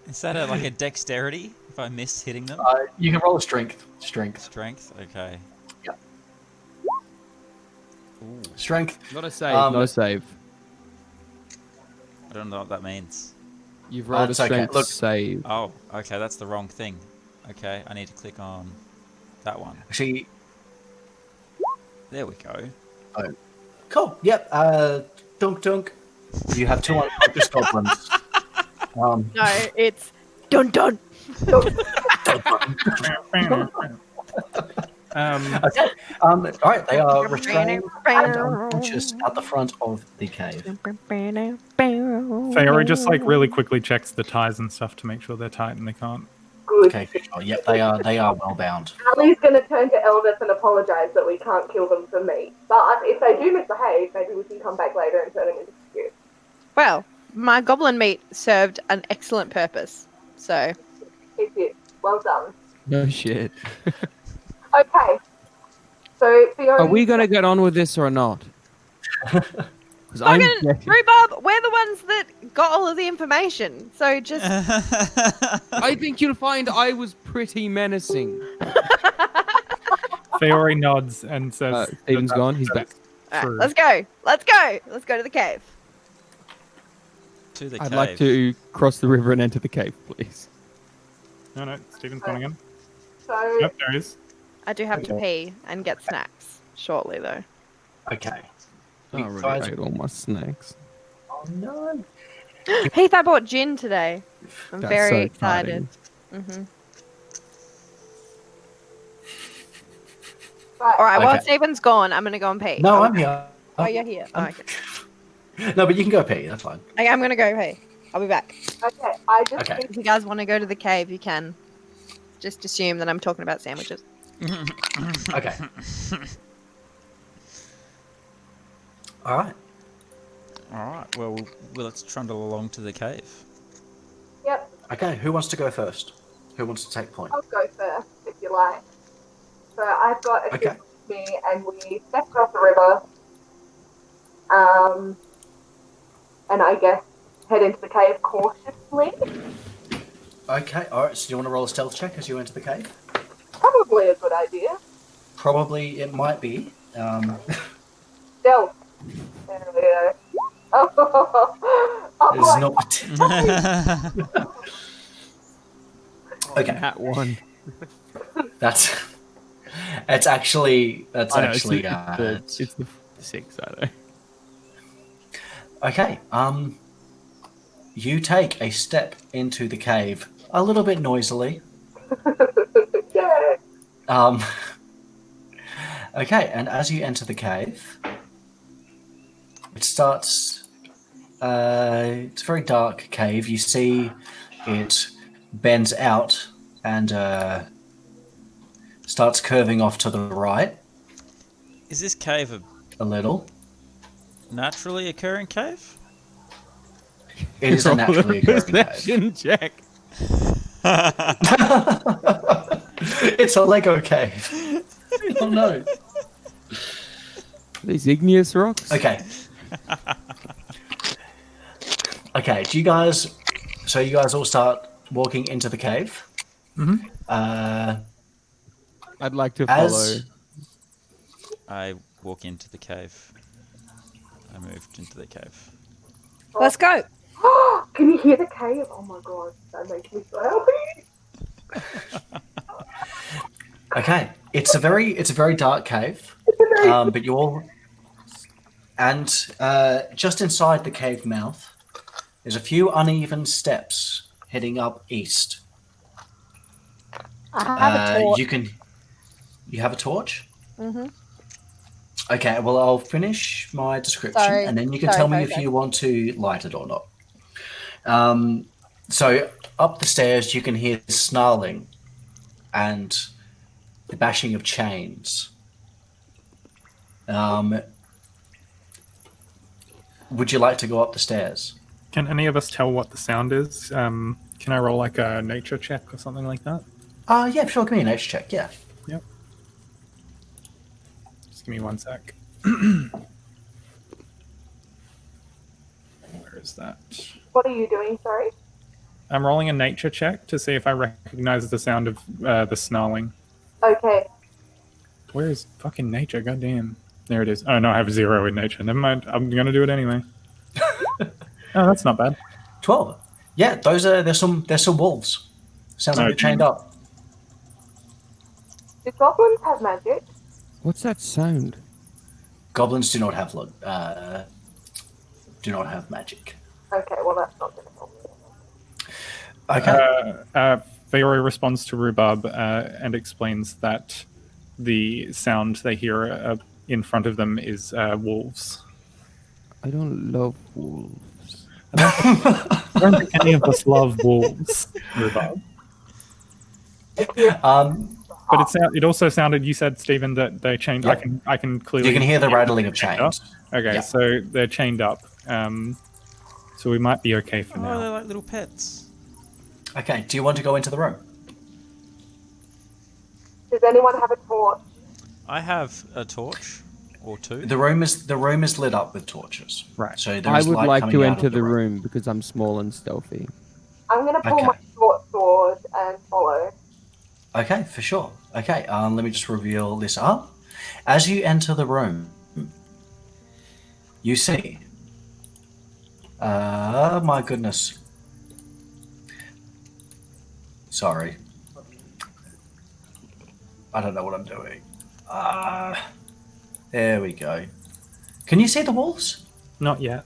Is that like a dexterity if I miss hitting them? You can roll a strength. Strength. Okay. Yep. Ooh, Strength. Not a save. Um, not a save. I don't know what that means. You've rolled a it's okay. strength Look- save. Oh, okay, that's the wrong thing. Okay, I need to click on that one. Actually, There we go. cool. Yep. Dunk dunk. You have 2 unconscious goblins. No, it's dun dun. Okay. All right. They are restrained and unconscious at the front of the cave. Fiore just like really quickly checks the ties and stuff to make sure they're tight and they can't. Good. Okay. Sure. Yep. They are well bound. Ali's going to turn to Elvis and apologise that we can't kill them for meat. But if they do misbehave, maybe we can come back later and turn them into stew. Well, my goblin meat served an excellent purpose. So, It did. Well done. No shit. Okay. So Fiona, Are we going to get on with this or not? 'Cause I'm Fucking getting- Rhubarb, we're the ones that got all of the information. So just I think you'll find I was pretty menacing. Fiore nods and says, Stephen's that- gone. He's back. all right, True. let's go. Let's go. Let's go to the cave. To the I'd cave. like to cross the river and enter the cave, please. No, Stephen's coming in. so Yep, there he is. I do have to Okay. pee and get snacks shortly, though. Okay. I You already guys- ate all my snacks. Oh no. Heath, I bought gin today. I'm That's very so excited. exciting. right, All right, while Okay. Stephen's gone, I'm gonna go and pee. No, I'm here. Oh, you're here. Oh, okay. No, but you can go pee. That's fine. Okay, I'm gonna go pee. I'll be back. okay, I just Okay. think If you guys want to go to the cave, you can. Just assume that I'm talking about sandwiches. Okay. All right. Alright, well, let's trundle along to the cave. yep, Okay. Who wants to go first? Who wants to take point? I'll go first if you like. So I've got a Okay. ship with me, and we step across the river. And I guess head into the cave cautiously. Okay. All right. So do you want to roll a stealth check as you enter the cave? Probably a good idea. Probably it might be. Stealth. There we go. Oh, It's my not. Okay. Hat one. That's. It's actually. That's I know, actually. it's the 6, I know. Okay. You take a step into the cave a little bit noisily. yeah. Okay, and as you enter the cave, it starts. It's a very dark cave. You see it bends out and starts curving off to the right Is this cave a a little. naturally occurring cave? It is a naturally occurring cave. Perception check. It's a Lego cave. Oh no. These igneous rocks. Okay. Okay, do you guys... So you guys all start walking into the cave. Mhm. I'd like to follow. As... I walk into the cave. I moved into the cave. Let's go. Can you hear the cave? Oh my god, that makes me so happy. Okay, it's a very dark cave, but you all... And just inside the cave mouth, there's a few uneven steps heading up east. I have a torch. You have a torch? Mm-hmm. Okay, well, I'll finish my description, Sorry. and then you can Sorry, tell me sorry, if sorry. you want to light it or not. So up the stairs, you can hear snarling and the bashing of chains. Would you like to go up the stairs? Can any of us tell what the sound is? Can I roll like a nature check or something like that? Yeah, sure. Give me a nature check. Yeah. Yep. Just give me 1 sec. Where is that? What are you doing, sorry? I'm rolling a nature check to see if I recognize the sound of the snarling. Okay. Where is fucking nature? Goddamn. There it is. Oh no, I have 0 in nature. Never mind. I'm gonna do it anyway. Oh, that's not bad. 12. Yeah, there's some wolves. Sounds like Oh, they're chained up. Do goblins have magic? What's that sound? Goblins do not have magic. Okay, well that's not going to help. Okay. Fiore responds to Rhubarb and explains that the sound they hear in front of them is wolves. I don't love wolves. I don't think any of us love wolves, Rhubarb. But it also sounded. You said, Stephen, that they chained. Yep. I can clearly. You can hear the rattling of chained up. chains. Okay, Yeah. so they're chained up. So we might be okay for Oh, they're now. like little pets. Okay, do you want to go into the room? Does anyone have a torch? I have a torch or two. The room is lit up with torches. Right. So there I is would light like coming to out enter of the room because I'm small and stealthy. I'm gonna pull Okay. my short sword and follow. Okay, for sure. Okay, let me just reveal this up. As you enter the room, you see. My goodness. Sorry. I don't know what I'm doing. There we go. Can you see the walls? Not yet.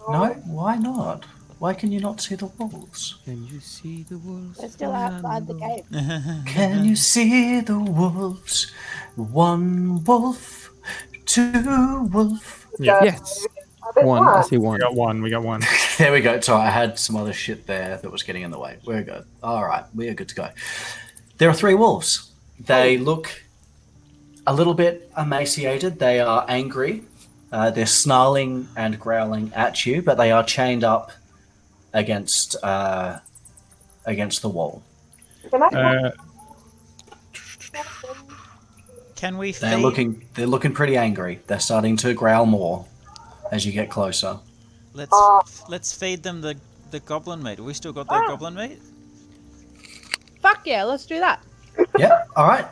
No? Why not? Why can you not see the walls? Can you see the wolves? They're still outside the cave. Can you see the wolves? One wolf, two wolf. Yeah. Yes. One. I see one. We got one. There we go. Sorry, I had some other shit there that was getting in the way. We're good. All right, we are good to go. There are 3 wolves. They look a little bit emaciated. They are angry. They're snarling and growling at you, but they are chained up against the wall. Can I Can we They're feed? looking pretty angry. They're starting to growl more as you get closer. Let's feed them the goblin meat. We still got that goblin meat? Fuck yeah, let's do that. Yeah. All right.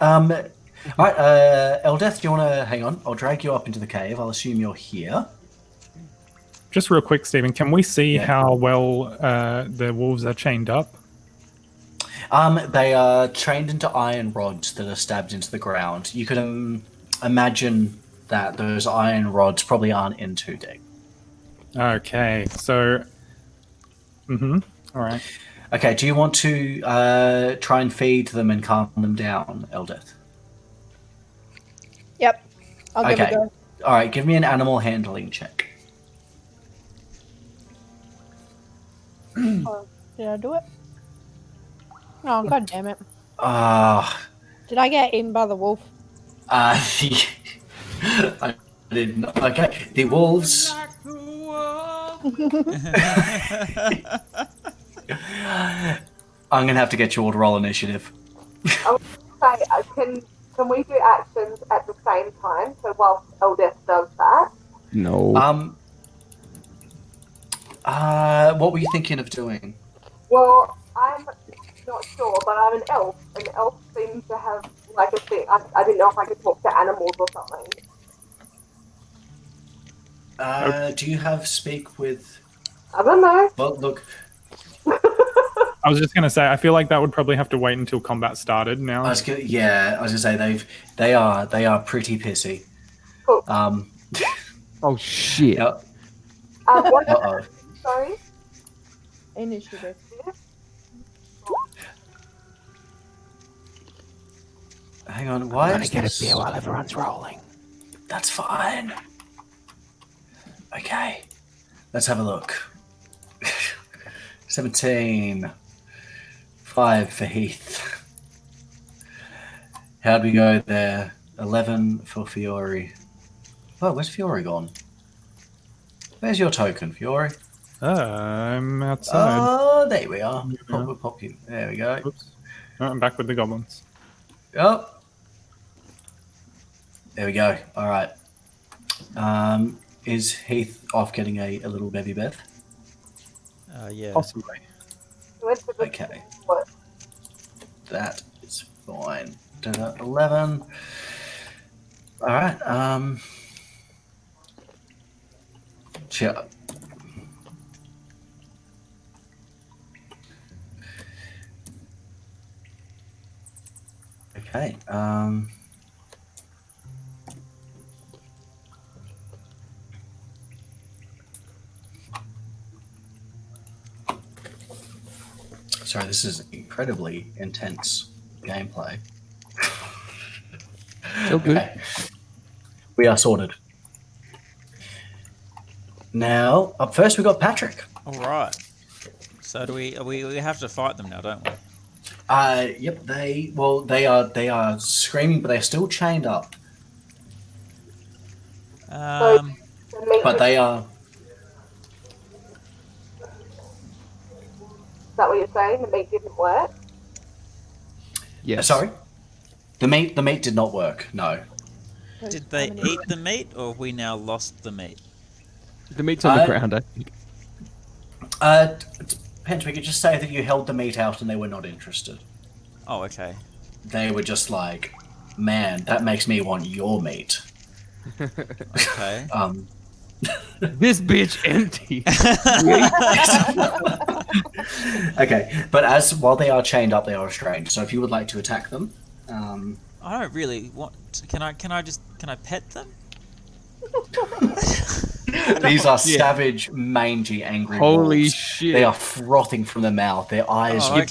Eldeth, do you want to hang on? I'll drag you up into the cave. I'll assume you're here. Just real quick, Stephen, can we see Yeah. how well the wolves are chained up? They are trained into iron rods that are stabbed into the ground. You can imagine that those iron rods probably aren't in too deep. Okay, so... All right. Okay, do you want to try and feed them and calm them down, Eldeth? Yep. I'll give it Okay. a go. All right, give me an animal handling check. Oh, did I do it? Oh, god damn it. Did I get eaten by the wolf? I didn't. Okay, the wolves. I'm gonna have to get you all to roll initiative. can we do actions at the same time? So whilst Eldest does that. No. What were you thinking of doing? Well, I'm not sure, but I'm an elf, and elves seem to have like a thing. I didn't know if I could talk to animals or something. Do you have speak with? I don't know. Well, look. I was just going to say, I feel like that would probably have to wait until combat started now. I was gonna say they are pretty pissy. Cool. Oh shit. Yep. What? Uh-oh. Sorry. Initiative. Hang on. Why I'm is gonna get this? a beer while everyone's rolling. That's fine. Okay. Let's have a look. 17. 5 for Heath. How'd we go there? 11 for Fiore. Oh, where's Fiore gone? Where's your token, Fiore? I'm outside. Oh, there we are. Yeah. Pop you. There we go. Oops. Oh, I'm back with the goblins. Oh. There we go. All right. Is Heath off getting a little baby Beth? Yeah. Possibly. Okay. That is fine. 11. All right. Sure. Okay. Sorry, this is incredibly intense gameplay. So good. Okay. We are sorted. Now, up first, we got Patrick. All right. So do we have to fight them now, don't we? Yep. They are screaming, but they're still chained up. But they are. Is that what you're saying? The meat didn't work? Yes. Sorry. The meat did not work. No. Did they eat the meat, or have we now lost the meat? The meat's on the ground, I think. Depends, we could just say that you held the meat out and they were not interested. Oh, okay. They were just like, man, that makes me want your meat. Okay. This bitch empty. Okay, but while they are chained up, they are restrained. So if you would like to attack them, I don't really want. Can I pet them? these are savage, mangy, angry Holy wolves. shit! They are frothing from the mouth. Their eyes are red.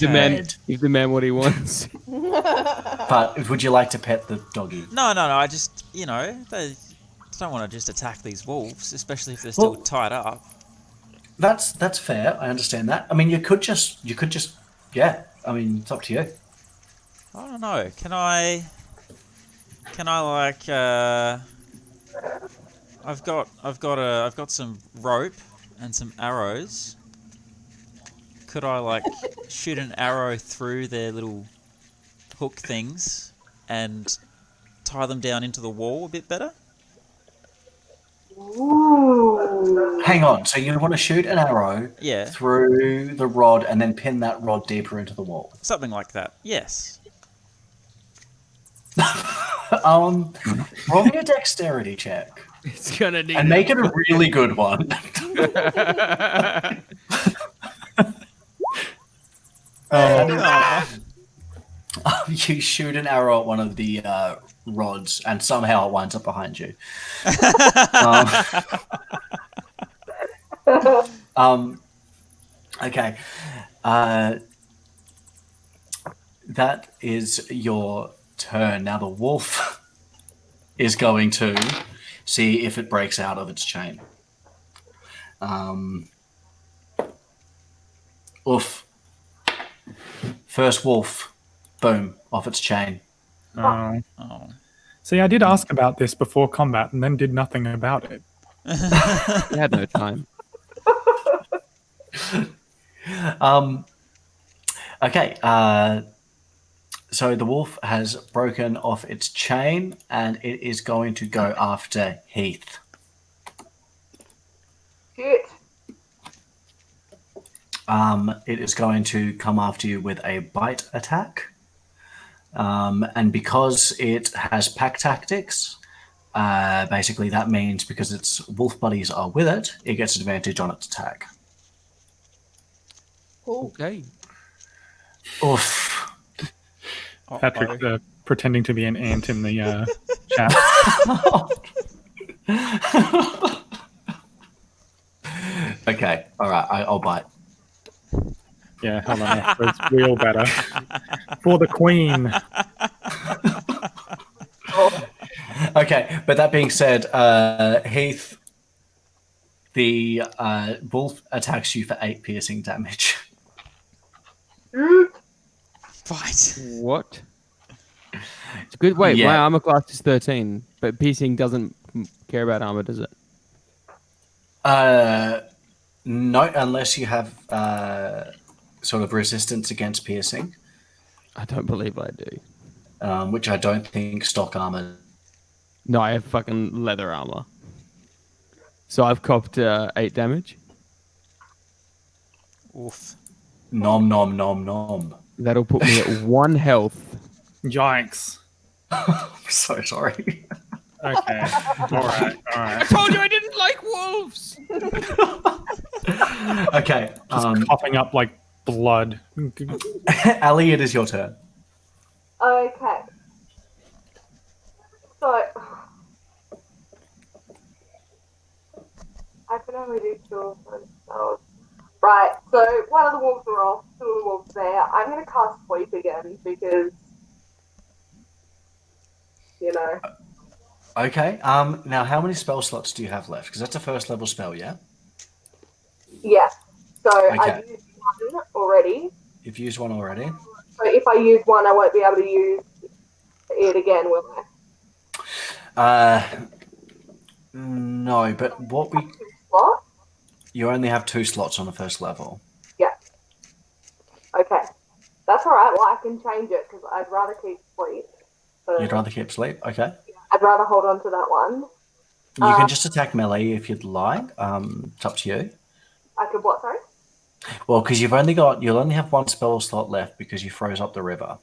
Give the man what he wants. But would you like to pet the doggy? No. I just, they don't want to just attack these wolves, especially if they're still tied up. That's fair. I understand that. I mean, you could just, yeah. I mean, it's up to you. I don't know. Can I like? I've got some rope and some arrows. Could I like shoot an arrow through their little hook things and tie them down into the wall a bit better? Ooh. Hang on. So you want to shoot an arrow through the rod and then pin that rod deeper into the wall? Something like that. Yes. Roll me a dexterity check. It's gonna need and make it a really good one. You shoot an arrow at one of the rods, and somehow it winds up behind you. Okay. That is your turn. Now the wolf is going to see if it breaks out of its chain. Oof. First wolf, boom, off its chain. Oh. See, I did ask about this before combat and then did nothing about it. You had no time. Okay, so the wolf has broken off its chain and it is going to go after Heath. Shit. It is going to come after you with a bite attack. And because it has pack tactics, basically that means because its wolf buddies are with it, it gets advantage on its attack. Okay. Oof. Patrick pretending to be an ant in the chat. Okay, alright, I'll bite. Yeah, hold on. It's real better. For the queen. Okay, but that being said, Heath, the wolf attacks you for 8 piercing damage. Fight. What? It's good. Wait, my armor class is 13, but piercing doesn't care about armor, does it? No, unless you have sort of resistance against piercing. I don't believe I do. Which I don't think stock armor. No, I have fucking leather armor. So I've copped 8 damage. Oof. Nom nom nom nom. That'll put me at 1 health. Yikes. I'm so sorry. Okay. Alright. I told you I didn't like wolves! Okay. Just coughing up like blood. Ali, it is your turn. Okay. So I can only do 2 of those. Right, so one of the wolves are off, 2 of the wolves there. I'm going to cast Sleep again because, you know. Okay. Now, how many spell slots do you have left? Because that's a first level spell, yeah? Yeah. So Okay. I used 1 already. You've used 1 already. So if I use 1, I won't be able to use it again, will I? No, but what we... What? You only have 2 slots on the first level. Yeah. Okay. That's alright. Well, I can change it because I'd rather keep Sleep. You'd rather keep sleep? Okay. As rather hold on to that one. You can just attack melee if you'd like. It's up to you. I could what, sorry? Well, because you'll only have one spell slot left because you froze up the river,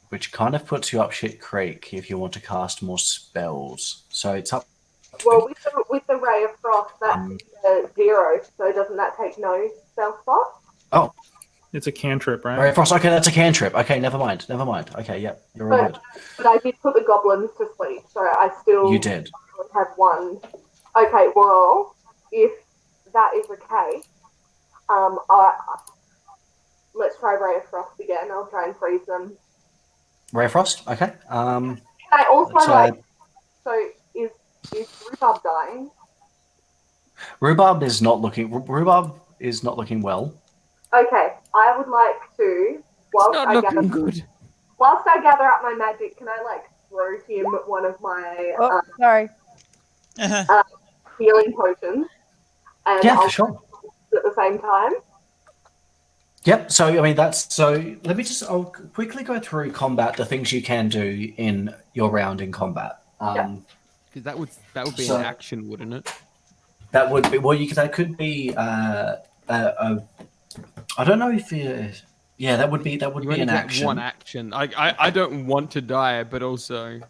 which kind of puts you up shit creek if you want to cast more spells. So it's up. Well, with the Ray of Frost, that's 0, so doesn't that take no spell slot? Oh, It's a cantrip, right? Ray of Frost. Okay, that's a cantrip. Okay, never mind. Okay, yep, you're all good. But I did put the goblins to sleep, so I still You did. have one. Okay, well, if that is the case, let's try Ray of Frost again. I'll try and freeze them. Ray of Frost. Okay. Can I also so is Rhubarb dying? Rhubarb is not looking well. Okay, I would like to whilst I gather up my magic, can I throw him one of my healing potions? And Yeah, I'll for sure. at the same time. Yep. So I'll quickly go through combat. The things you can do in your round in combat. Because that would be an action, wouldn't it? That would be that could be. I don't know if that would be an action. One action. I don't want to die, but also.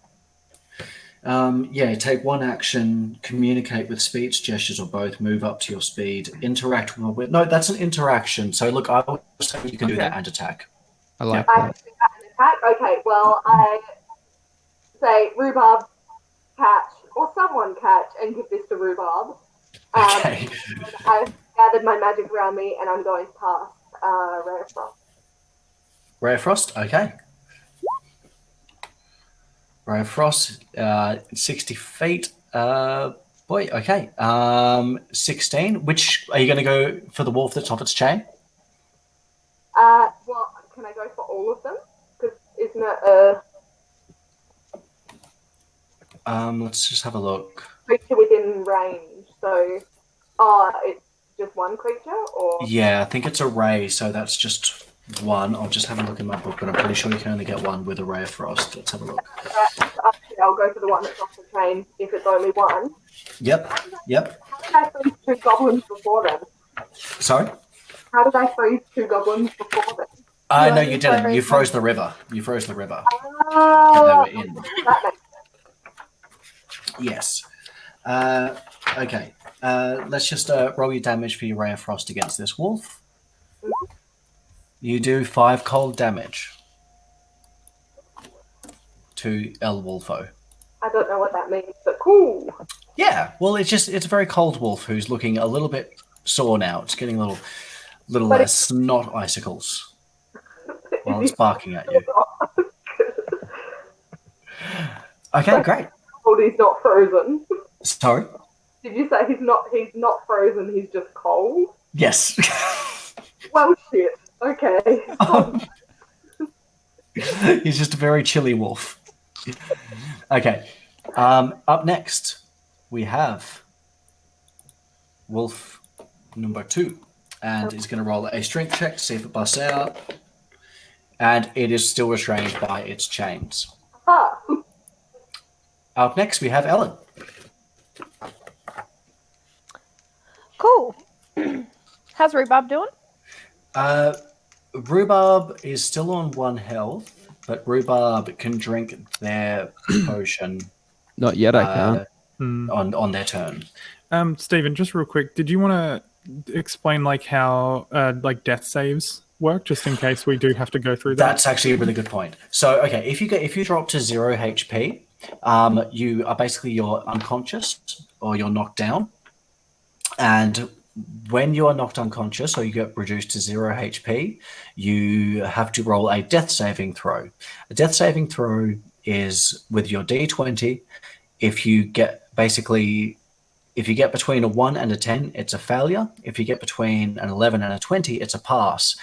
Take one action, communicate with speech, gestures, or both, move up to your speed, interact with... No, that's an interaction. So, look, I would say you can do that and attack. I like I that. can do that and attack? Okay, well, I say Rhubarb, catch, or someone catch, and give this to Rhubarb. Okay. I've gathered my magic around me, and I'm going past Ray of Frost. Ray of Frost, okay. Ray of Frost, 60 feet. Okay. 16. Which are you going to go for the wolf that's off its chain? Well, can I go for all of them? Because isn't it let's just have a look. creature within range? So, it's just one creature, or Yeah, I think it's a ray, so that's just one. I'll just have a look in my book, but I'm pretty sure you can only get one with a Ray of Frost. Let's have a look. I'll go for the one that's off the chain if it's only one. Yep. How did I freeze 2 goblins before then? Sorry? How did I freeze 2 goblins before then? No, you didn't. You froze the river. Oh, they were in. That makes sense. Yes. Okay. Let's just roll your damage for your Ray of Frost against this wolf. You do 5 cold damage to El Wolfo. I don't know what that means, but cool. Yeah, well, it's a very cold wolf who's looking a little bit sore now. It's getting a little snot icicles while it's barking at you. Okay, great. Cold, he's not frozen. Sorry? Did you say he's not frozen, he's just cold? Yes. Well, shit. Okay. He's just a very chilly wolf. Okay. Up next, we have wolf number 2. And he's going to roll a strength check to see if it busts out. And it is still restrained by its chains. Ah. Up next, we have Ellen. Cool. How's Rhubarb doing? Rhubarb is still on 1 health, but Rhubarb can drink their potion. Not yet, I can't. On their turn. Stephen, just real quick, did you want to explain how death saves work, just in case we do have to go through that? That's actually a really good point. So, okay, if you drop to 0 HP, you are you're unconscious or you're knocked down, and when you are knocked unconscious or you get reduced to 0 HP, you have to roll a death saving throw. A death saving throw is with your D20. If you get between a 1 and a 10, it's a failure. If you get between an 11 and a 20, it's a pass.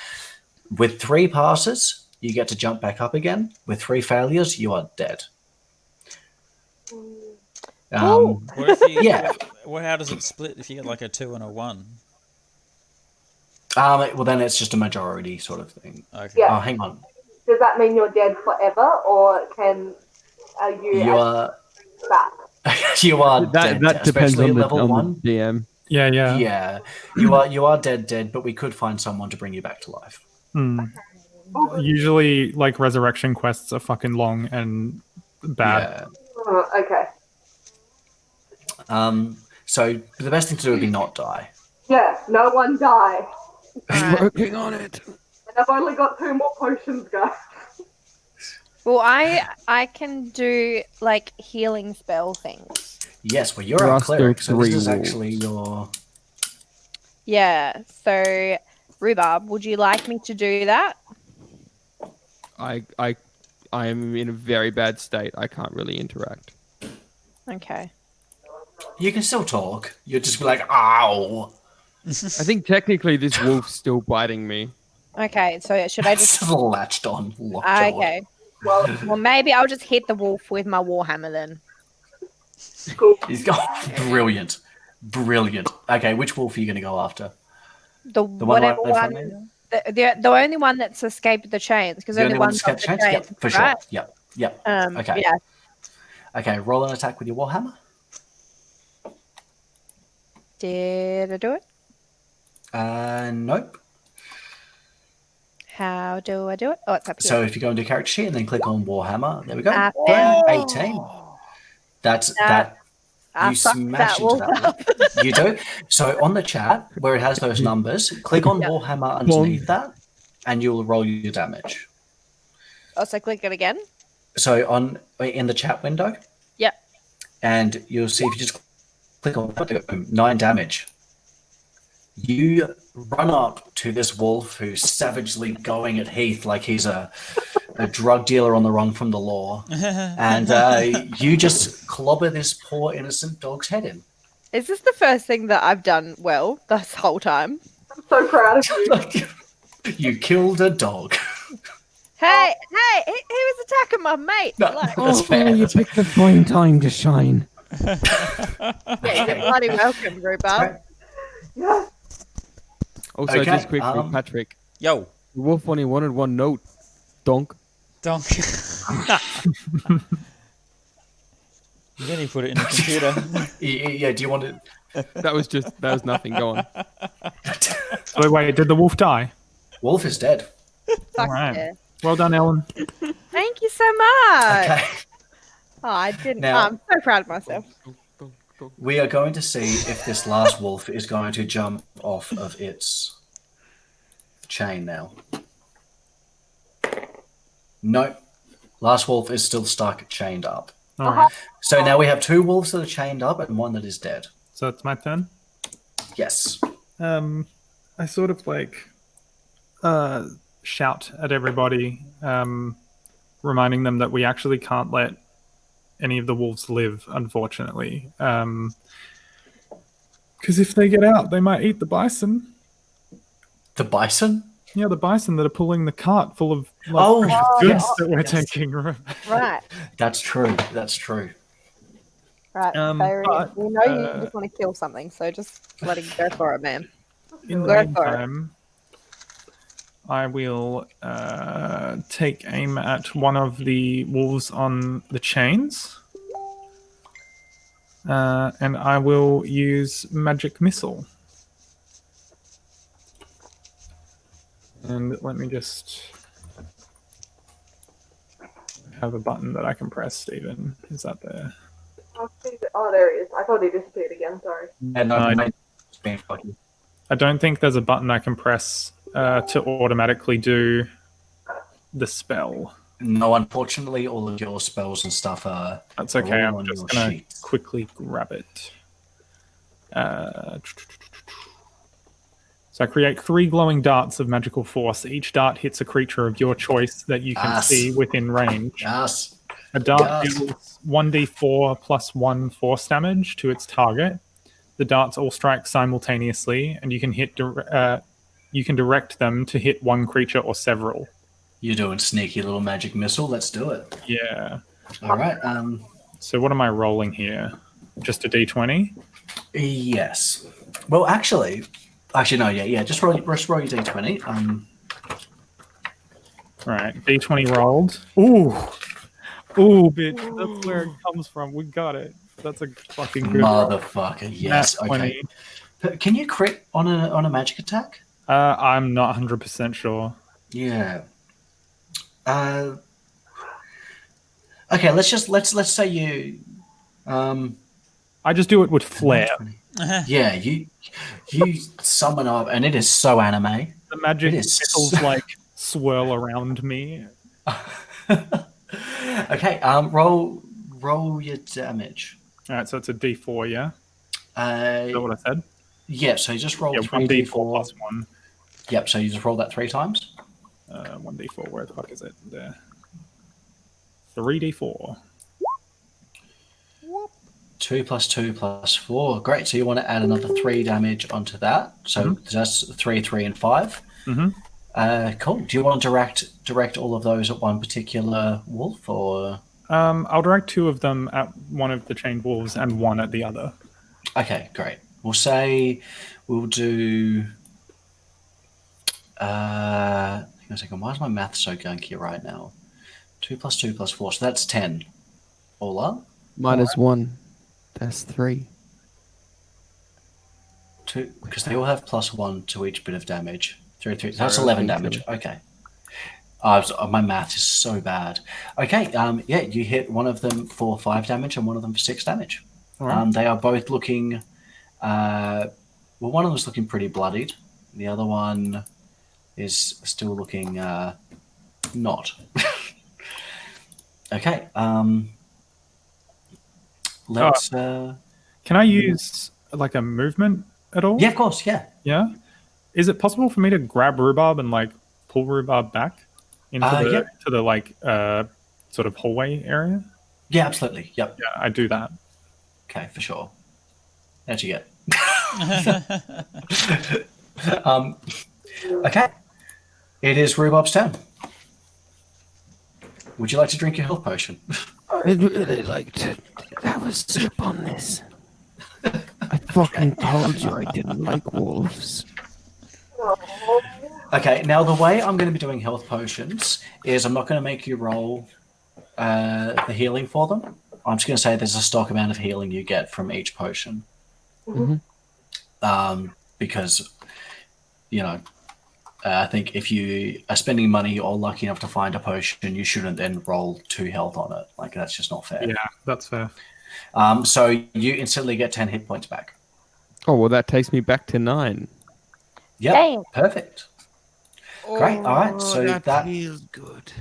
With 3 passes, you get to jump back up again. With 3 failures, you are dead. What if you, yeah. How does it split if you get a 2 and a 1? Well, then it's just a majority sort of thing. Okay. Yeah. Oh, hang on. Does that mean you're dead forever, or can are you, You are back? you are That dead, depends especially on at level the 1. DM. Yeah. Yeah, you are dead, but we could find someone to bring you back to life. Usually, like resurrection quests are fucking long and bad. Yeah. Okay. So the best thing to do would be not die. Yeah, no one die. Working on it. And I've only got 2 more potions, guys. Well, I can do like healing spell things. Yes, well, you're There a are cleric, still so this 3 is wolves. actually your. Yeah. So, Rhubarb, would you like me to do that? I am in a very bad state. I can't really interact. Okay. You can still talk. You'll just be like, ow. I think technically this wolf's still biting me. Okay. So should I just? Latched on, lockjawed. Okay. Well, maybe I'll just hit the wolf with my warhammer then. He's got brilliant. Okay, which wolf are you going to go after? The one whatever right in front one. of you? The only one that's escaped the chains because The only only one one's that's off the kept chains, chance? Yep, for right? sure. Yep. Okay. Yeah. Okay, roll an attack with your warhammer. Did I do it? Nope. How do I do it? Oh, it's up here. So if you go into character sheet and then click on warhammer, there we go. Boom. 18. That I you fucked smash that into wolf that one. You do. So on the chat where it has those numbers, click on warhammer underneath that, and you'll roll your damage. Oh, so click it again. So in the chat window. Yep. And you'll see if you just click on 9 damage. You run up to this wolf who's savagely going at Heath like he's a drug dealer on the run from the law, and you just clobber this poor innocent dog's head in. Is this the first thing that I've done well this whole time? I'm so proud of you. You killed a dog. Hey, he was attacking my mate. No, Like, that's fair. You picked the fine time to shine. yeah, you're bloody welcome, Rhubarb. Yeah. Also, Okay, just quickly, Patrick. Yo, The wolf only wanted one note. Donk. donk. You don't even put it in the computer. Yeah, do you want to... That was nothing. Go on. So wait, did the wolf die? Wolf is dead. Fuck Alright. yeah. Well done, Ellen. Thank you so much. Okay. Oh, I didn't. Now- I'm so proud of myself. We are going to see if this last wolf is going to jump off of its chain now. Nope. Last wolf is still stuck, chained up. All right. So now we have 2 wolves that are chained up and 1 that is dead. So it's my turn. Yes. I sort of like shout at everybody, reminding them that we actually can't let any of the wolves live, unfortunately. Because if they get out, they might eat the bison. The bison? Yeah, the bison that are pulling the cart full of Oh, goods yes, that we're yes. taking. Right. That's true. That's true. Right. But, we know you just want to kill something, so just let it go for it, man. In the Go for it. meantime, I will take aim at one of the wolves on the chains. And I will use magic missile. And let me just have a button that I can press, Stephen. Is that there? Oh, there he is. I thought he disappeared again. Sorry. And I don't think there's a button I can press to automatically do the spell. No, unfortunately, all of your spells and stuff are. That's okay. all I'm on just your going to sheet. quickly grab it. So I create 3 glowing darts of magical force. Each dart hits a creature of your choice that you can Yes. see within range. Yes. A dart Yes. deals 1d4 plus 1 force damage to its target. The darts all strike simultaneously, and you can direct them to hit one creature or several. You're doing sneaky little magic missile. Let's do it. Yeah. All right. So what am I rolling here? Just a d20? Yes. Well, actually, no. Yeah. Just roll your d20. Right, d20 rolled. Ooh, Ooh, bitch. That's where it comes from. We got it. That's a fucking good roll. Motherfucker. Yes. Nat Okay. 20. Can you crit on a magic attack? I'm not 100% sure. Yeah. Okay. Let's say you. I just do it with flair. Yeah. You summon up, and it is so anime. The magic It is missiles like swirl around me. Okay. Roll your damage. All right, so it's a D4, yeah. Is that what I said? Yeah. So you just roll Yeah, 3d4 1d4 + 1. Yep. So you just roll that 3 times. 1d4. Where the fuck is it? There. 3d4. 2 + 2 + 4. Great. So you want to add another 3 damage onto that. So that's 3, 3, and 5. Cool. Do you want to direct all of those at one particular wolf, or? I'll direct 2 of them at one of the chained wolves and 1 at the other. Okay, great. We'll say we'll do. Hang on a second. Why is my math so gunky right now? 2 + 2 + 4. So that's 10. All up. -1. That's 3. 2, because they all have +1 to each bit of damage. 3, 3. That's Sorry, 11 damage. Okay. My math is so bad. Okay. Yeah, you hit one of them for 5 damage and one of them for 6 damage. Right. They are both looking. Well, one of them is looking pretty bloodied. The other one is still looking not. Okay. Let's. Can I use like a movement at all? Yeah, of course. Yeah. Yeah. Is it possible for me to grab Rhubarb and like pull Rhubarb back into the like sort of hallway area? Yeah, absolutely. Yep. Yeah, I do that. Okay, for sure. How'd you get? Okay. It is Rhubarb's turn. Would you like to drink your health potion? I'd really like to have a sip on this. I fucking told you I didn't like wolves. Okay, now the way I'm going to be doing health potions is I'm not going to make you roll the healing for them. I'm just going to say there's a stock amount of healing you get from each potion. Because, you know, I think if you are spending money or lucky enough to find a potion, you shouldn't then roll 2 health on it. Like, that's just not fair. Yeah, that's fair. So you instantly get 10 hit points back. Oh, well, that takes me back to 9. Yep, Damn. perfect. Great, all right. So that feels good.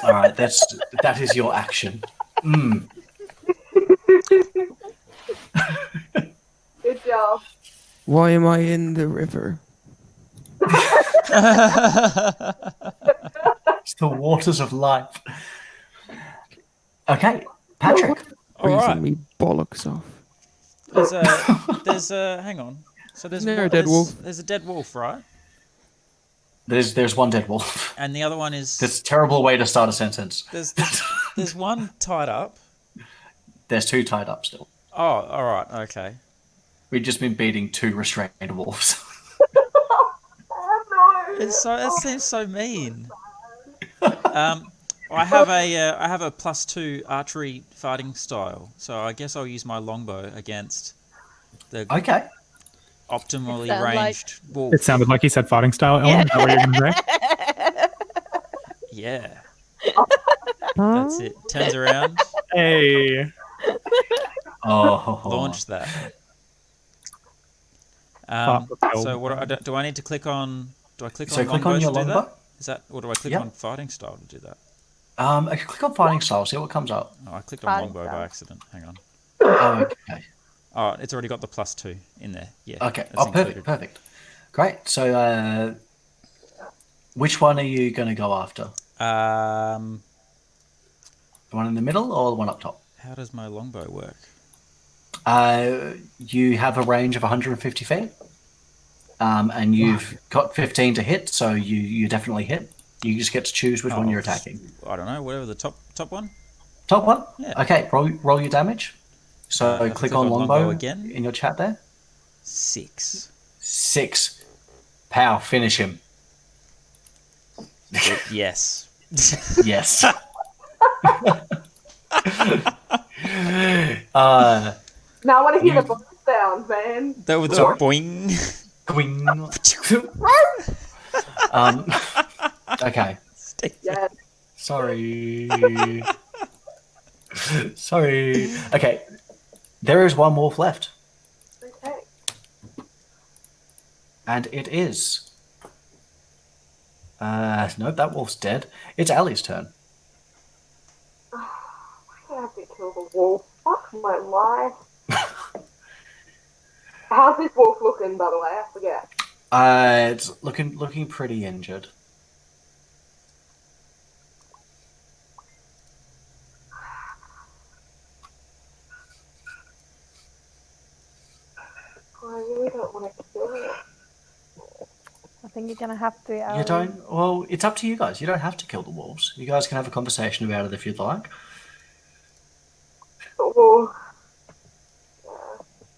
All right, that is your action. Good job. Why am I in the river? It's the waters of life. Okay, Patrick. All right. Me bollocks off. There's a hang on. So there's a dead wolf. There's a dead wolf, right? There's one dead wolf. And the other one is. That's a terrible way to start a sentence. There's one tied up. There's 2 tied up still. Oh, all right, okay. We've just been beating 2 restrained wolves. Oh no! That seems so mean. I have a +2 archery fighting style, so I guess I'll use my longbow against the Okay. optimally Sound ranged wolf. It sounded like he said fighting style, Ellen. Is that what you're going to say? Yeah. That's it. Turns around. Hey. Oh. Launch that. So what do I need to click on? Do I click on click longbow on your to do longbow. that? Is that, or do I click Yep. on fighting style to do that? I can click on fighting style, see what comes up. Oh, I clicked on Fighting longbow style. by accident. Hang on. Oh, okay. Oh, it's already got the +2 in there. Yeah. Okay. that's Oh, included. perfect. Great. So, which one are you going to go after? The one in the middle or the one up top? How does my longbow work? You have a range of 150 feet, and you've got 15 to hit, so you definitely hit. You just get to choose which one you're attacking. I don't know. Whatever the top one. Top one? Yeah. Okay, roll your damage. So click on longbow again. in your chat there. 6. 6. Pow, finish him. Yes. Yes. Now I want to hear You- the bonus sound, man. That was a Sorry? boing. Okay. Yes. Sorry. Sorry. Okay. There is one wolf left. Okay. And it is. Nope, that wolf's dead. It's Ali's turn. Why do I have to kill the wolf? Fuck my life. How's this wolf looking, by the way? I forget. It's looking pretty injured. I really don't want to kill it. I think you're gonna have to. You don't. Well, it's up to you guys. You don't have to kill the wolves. You guys can have a conversation about it if you'd like. Oh,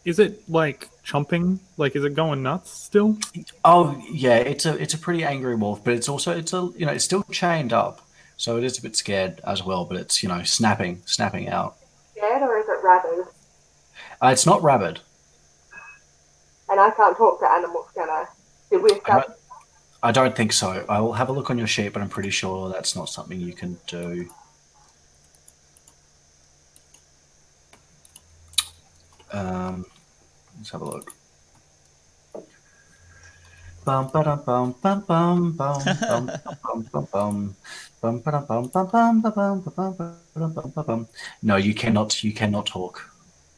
Is it like chomping? Like, is it going nuts still? Oh yeah, it's a pretty angry wolf, but it's it's still chained up, so it is a bit scared as well. But it's snapping out. scared or is it rabid? It's not rabid. And I can't talk to animals, can I? Did we establish? I don't think so. I will have a look on your sheet, but I'm pretty sure that's not something you can do. Let's have a look. Bum ba bum bum bum bum bum bum bum bum bum bum bum bum bum bum bum. No, you cannot. You cannot talk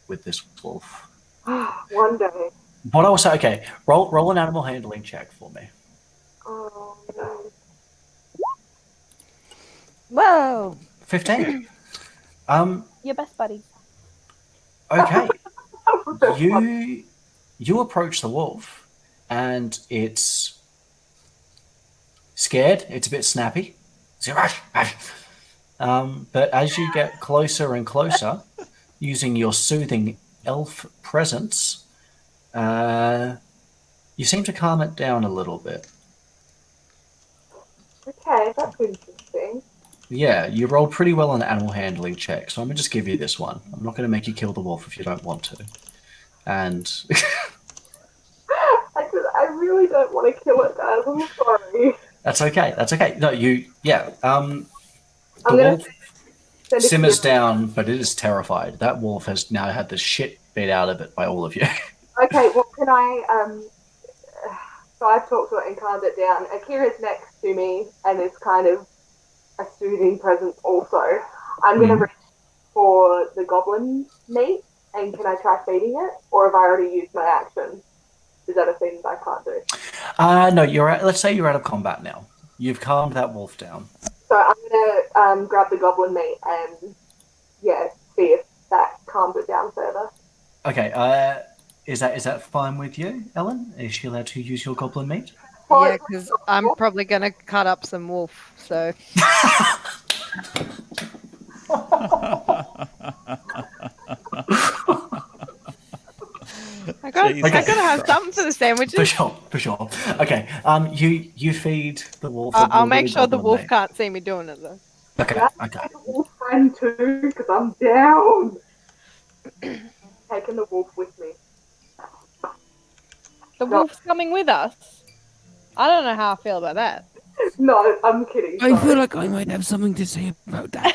with this wolf. One day. What I will say, okay, roll an animal handling check for me. Oh, no. Whoa! 15. Your best buddy. Okay. You approach the wolf, and it's scared. It's a bit snappy. But as you get closer and closer, using your soothing elf presence, you seem to calm it down a little bit. Okay, that's interesting. Yeah, you rolled pretty well on the animal handling check, so I'm going to just give you this one. I'm not going to make you kill the wolf if you don't want to. And... I really don't want to kill it, guys. I'm sorry. That's okay. No, the I'm going wolf to simmers down, but it is terrified. That wolf has now had the shit beat out of it by all of you. Okay, well, can I, so I've talked to it and calmed it down. Akira's next to me and is kind of a soothing presence also. I'm going to reach for the goblin meat, and can I try feeding it? Or have I already used my action? Is that a thing that I can't do? No, let's say you're out of combat now. You've calmed that wolf down. So I'm going to grab the goblin meat and, see if that calms it down further. Okay, is that fine with you, Ellen? Is she allowed to use your goblin meat? Yeah, because I'm probably going to cut up some wolf, so... I gotta have something for the sandwiches. For sure. Okay, you feed the wolf. I'll make sure the wolf can't see me doing it, though. Okay. The wolf friend too, because I'm down. Taking the wolf with me. The wolf's coming with us. I don't know how I feel about that. No, I'm kidding. I feel like I might have something to say about that.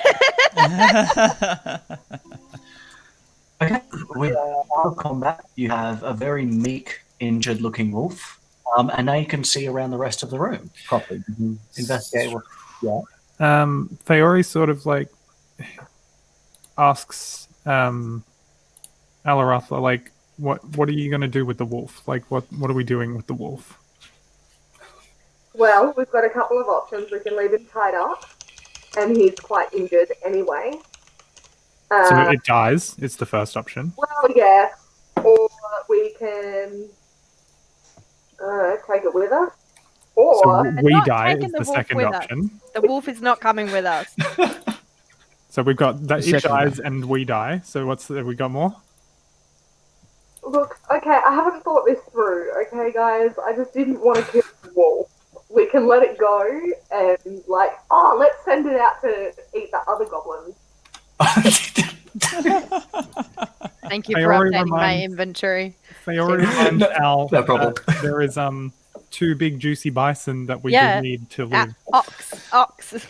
Okay, with out of combat, you have a very meek, injured-looking wolf, and now you can see around the rest of the room properly. You can investigate. Faori sort of like asks Alaratha, like, what are you going to do with the wolf? Like, what are we doing with the wolf? Well, we've got a couple of options. We can leave him tied up, and he's quite injured anyway. So it dies. It's the first option. Well, yeah. Or we can take it with us. Or So we not die taking is the the wolf second with us. option. The wolf is not coming with us. So we've got that it Second dies and we die. So have we got more? look, okay, I haven't thought this through. Okay, guys, I just didn't want to kill the wolf. We can let it go and let's send it out to eat the other goblins. Thank you for Fiore updating my reminds- inventory. Fiore reminds Al No problem. that there is 2 big juicy bison that we Yeah. do need to live. Ox.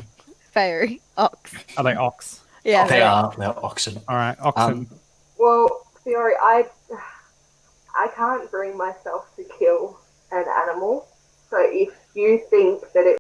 Fairy. Ox. Are they ox? Yeah, They're oxen. All right, oxen. Well, Fiore, I can't bring myself to kill an animal. So if you think that it